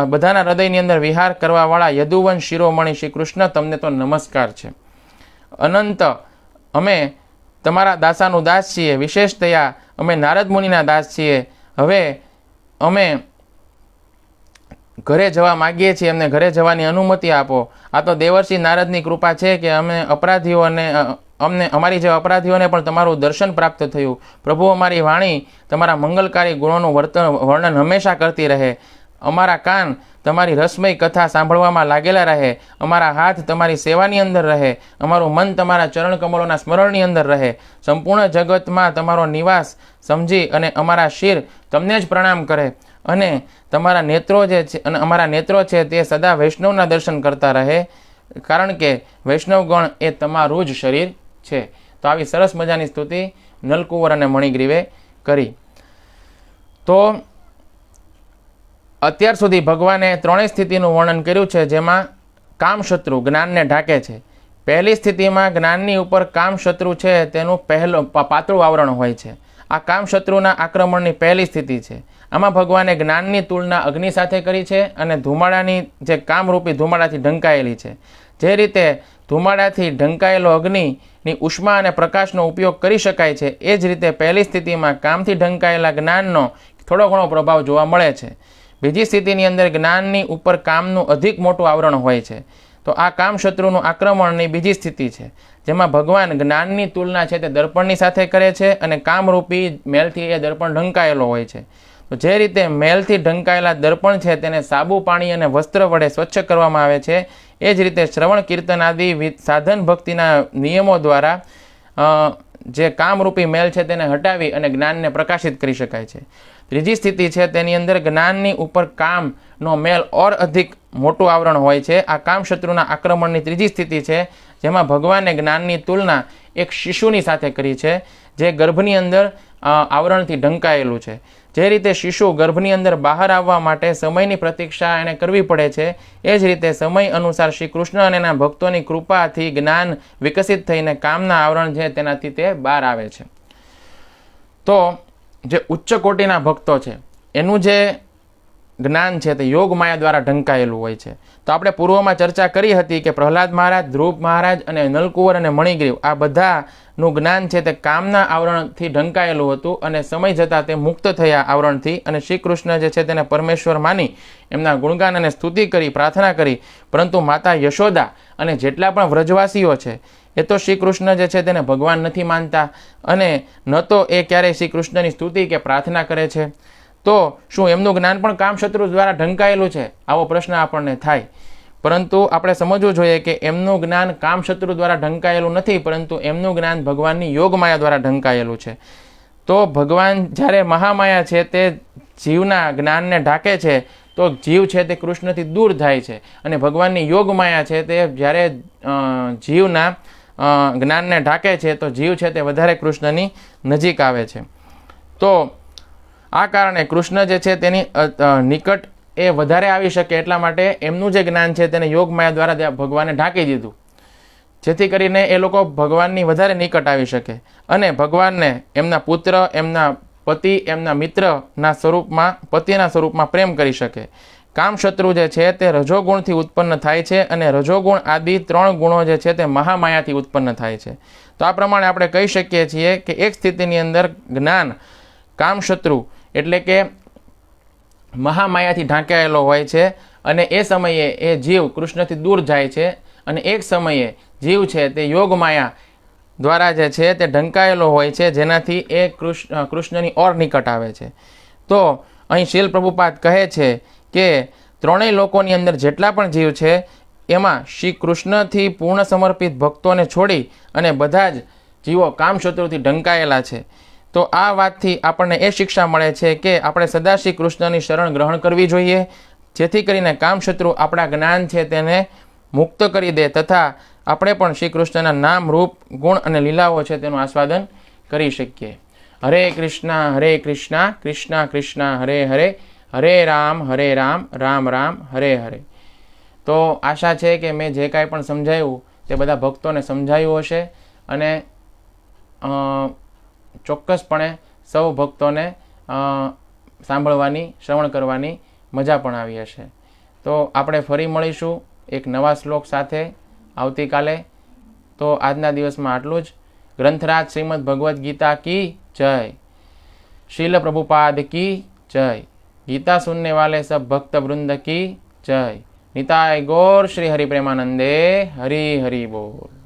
બધાના હૃદયની અંદર વિહાર કરવાવાળા યદુવંશ શિરોમણી શ્રી કૃષ્ણ, તમને તો નમસ્કાર છે. અનંત, અમે તમારા દાસાનું દાસ છીએ. વિશેષતયા અમે નારદ મુનિના દાસ છીએ. હવે અમે ઘરે જવા માગીએ છીએ. અમને ઘરે જવાની અનુમતિ આપો. આ તો દેવર્ષિ નારદની કૃપા છે કે અમે અમારી જેવા અપરાધીઓને પણ તમારું દર્શન પ્રાપ્ત થયું. પ્રભુ, અમારી વાણી તમારા મંગલકારી ગુણોનું વર્ણન હંમેશા કરતી રહે. અમારા કાન તમારી રસમય કથા સાંભળવામાં લાગેલા રહે. અમારા હાથ તમારી સેવાની અંદર રહે. અમારું મન તમારા ચરણ કમલોના સ્મરણની અંદર રહે. સંપૂર્ણ જગતમાં તમારો નિવાસ સમજી અને અમારા શિર તમને જ પ્રણામ કરે અને તમારા નેત્રો જે છે અને અમારા નેત્રો છે તે સદા વૈષ્ણવના દર્શન કરતા રહે, કારણ કે વૈષ્ણવગણ એ તમારું જ શરીર છે. તો આવી સરસ મજાની સ્તુતિ નલકુંવર અને મણિગ્રીવે કરી. તો અત્યાર સુધી ભગવાને ત્રણેય સ્થિતિનું વર્ણન કર્યું છે, જેમાં કામશત્રુ જ્ઞાનને ઢાંકે છે. પહેલી સ્થિતિમાં જ્ઞાનની ઉપર કામશત્રુ છે તેનું પાતળું આવરણ હોય છે. આ કામશત્રુના આક્રમણની પહેલી સ્થિતિ છે. આમાં ભગવાને જ્ઞાનની તુલના અગ્નિ સાથે કરી છે અને ધુમાડાની જે કામરૂપી ધુમાડાથી ઢંકાયેલી છે. જે રીતે ધુમાડાથી ઢંકાયેલો અગ્નિની ઉષ્મા અને પ્રકાશનો ઉપયોગ કરી શકાય છે, એ જ રીતે પહેલી સ્થિતિમાં કામથી ઢંકાયેલા જ્ઞાનનો થોડો ઘણો પ્રભાવ જોવા મળે છે. બીજી સ્થિતિની અંદર જ્ઞાનની ઉપર કામનું અધિક મોટું આવરણ હોય છે. તો આ કામશત્રુનું આક્રમણની બીજી સ્થિતિ છે, જેમાં ભગવાન જ્ઞાનની તુલના છે તે દર્પણની સાથે કરે છે અને કામરૂપી મેલથી એ દર્પણ ઢંકાયેલો હોય છે. તો જે રીતે મેલથી ઢંકાયેલા દર્પણ છે તેને સાબુ પાણી અને વસ્ત્ર વડે સ્વચ્છ કરવામાં આવે છે, એ જ રીતે શ્રવણ કીર્તન આદિ સાધન ભક્તિના નિયમો દ્વારા જે કામરૂપી મેલ છે તેને હટાવી અને જ્ઞાનને પ્રકાશિત કરી શકાય છે. ત્રીજી સ્થિતિ છે તેની અંદર જ્ઞાનની ઉપર કામનો મેલ ઓર અધિક મોટું આવરણ હોય છે. આ કામશત્રુના આક્રમણની ત્રીજી સ્થિતિ છે, જેમાં ભગવાને જ્ઞાનની તુલના એક શિશુની સાથે કરી છે, જે ગર્ભની અંદર આવરણથી ઢંકાયેલું છે. જે રીતે શિશુ ગર્ભની અંદર બહાર આવવા માટે સમયની પ્રતીક્ષા એને કરવી પડે છે, એ જ રીતે સમય અનુસાર શ્રી કૃષ્ણ અને એના ભક્તોની કૃપાથી જ્ઞાન વિકસિત થઈને કામના આવરણ છે તેનાથી તે બહાર આવે છે. તો જે ઉચ્ચ કોટીના ભક્તો છે એનું જે જ્ઞાન છે તે યોગ માયા દ્વારા ઢંકાયેલું હોય છે. તો આપણે પૂર્વમાં ચર્ચા કરી હતી કે પ્રહલાદ મહારાજ, ધ્રુવ મહારાજ અને નલકુંવર અને મણિગ્રીવ આ બધાનું જ્ઞાન છે તે કામના આવરણથી ઢંકાયેલું હતું અને સમય જતાં તે મુક્ત થયા આવરણથી અને શ્રી કૃષ્ણ જે છે તેને પરમેશ્વર માની એમના ગુણગાન અને સ્તુતિ કરી, પ્રાર્થના કરી. પરંતુ માતા યશોદા અને જેટલા પણ વ્રજવાસીઓ છે એ તો શ્રી કૃષ્ણ જે છે તેને ભગવાન નથી માનતા અને ન તો એ ક્યારેય શ્રી કૃષ્ણની સ્તુતિ કે પ્રાર્થના કરે છે. તો શું એમનું જ્ઞાન પણ કામશત્રુ દ્વારા ઢંકાયેલું છે? આવો પ્રશ્ન આપણને થાય. પરંતુ આપણે સમજવું જોઈએ કે એમનું જ્ઞાન કામશત્રુ દ્વારા ઢંકાયેલું નથી, પરંતુ એમનું જ્ઞાન ભગવાનની યોગમાયા દ્વારા ઢંકાયેલું છે. તો ભગવાન જ્યારે મહામાયા છે તે જીવના જ્ઞાનને ઢાંકે છે તો જીવ છે તે કૃષ્ણથી દૂર થાય છે, અને ભગવાનની યોગમાયા છે તે જ્યારે જીવના જ્ઞાનને ઢાંકે છે તો જીવ છે તે વધારે કૃષ્ણની નજીક આવે છે. તો આ કારણે કૃષ્ણ જે છે તેની નિકટ એ વધારે આવી શકે એટલા માટે એમનું જે જ્ઞાન છે તેને યોગમાયા દ્વારા ભગવાને ઢાંકી દીધું, જેથી કરીને એ લોકો ભગવાનની વધારે નિકટ આવી શકે અને ભગવાનને એમના પુત્ર, એમના પતિ, એમના મિત્રના સ્વરૂપમાં, પતિના સ્વરૂપમાં પ્રેમ કરી શકે. કામશત્રુ જે છે તે રજોગુણથી ઉત્પન્ન થાય છે અને રજોગુણ આદિ 3 ગુણો જે છે તે મહામાયાથી ઉત્પન્ન થાય છે. તો આ પ્રમાણે આપણે કહી શકીએ છીએ કે એક સ્થિતિની અંદર જ્ઞાન કામશત્રુ એટલે કે મહામાયાથી ઢાંકાયેલો હોય છે અને એ સમયે એ જીવ કૃષ્ણથી દૂર જાય છે, અને એક સમયે જીવ છે તે યોગમાયા દ્વારા જે છે તે ઢંકાયેલો હોય છે, જેનાથી એ કૃષ્ણની ઓર નિકટ આવે છે. તો અહીં શીલ પ્રભુપાદ કહે છે કે ત્રણેય લોકોની અંદર જેટલા પણ જીવ છે એમાં શ્રી કૃષ્ણથી પૂર્ણ સમર્પિત ભક્તોને છોડી અને બધા જ જીવો કામશત્રુથી ઢંકાયેલા છે. તો આ વાતથી આપણને એ શિક્ષા મળે છે કે આપણે સદા શ્રી કૃષ્ણની શરણ ગ્રહણ કરવી જોઈએ, જેથી કરીને કામશત્રુ આપણા જ્ઞાન છે તેને મુક્ત કરી દે તથા આપણે પણ શ્રી કૃષ્ણના નામ, રૂપ, ગુણ અને લીલાઓ છે તેનું આસ્વાદન કરી શકીએ. હરે કૃષ્ણ, કૃષ્ણ કૃષ્ણ હરે હરે, હરે રામ, રામ રામ હરે હરે. તો આશા છે કે મેં જે કાંઈ પણ સમજાવ્યું તે બધા ભક્તોને સમજાયું હશે અને ચોક્કસપણે સૌ ભક્તોને સાંભળવાની, શ્રવણ કરવાની મજા પણ આવી હશે. તો આપણે ફરી મળીશું એક નવા શ્લોક સાથે આવતીકાલે. તો આજના દિવસમાં આટલું જ. ગ્રંથરાજ શ્રીમદ ભગવદ્ ગીતા કી જય. શીલ પ્રભુપાદ કી જય. ગીતા સુનने वाले सब भक्त वृंद की जय. निताय गौर श्री हरि प्रेमानंदे. हरि हरि बोल.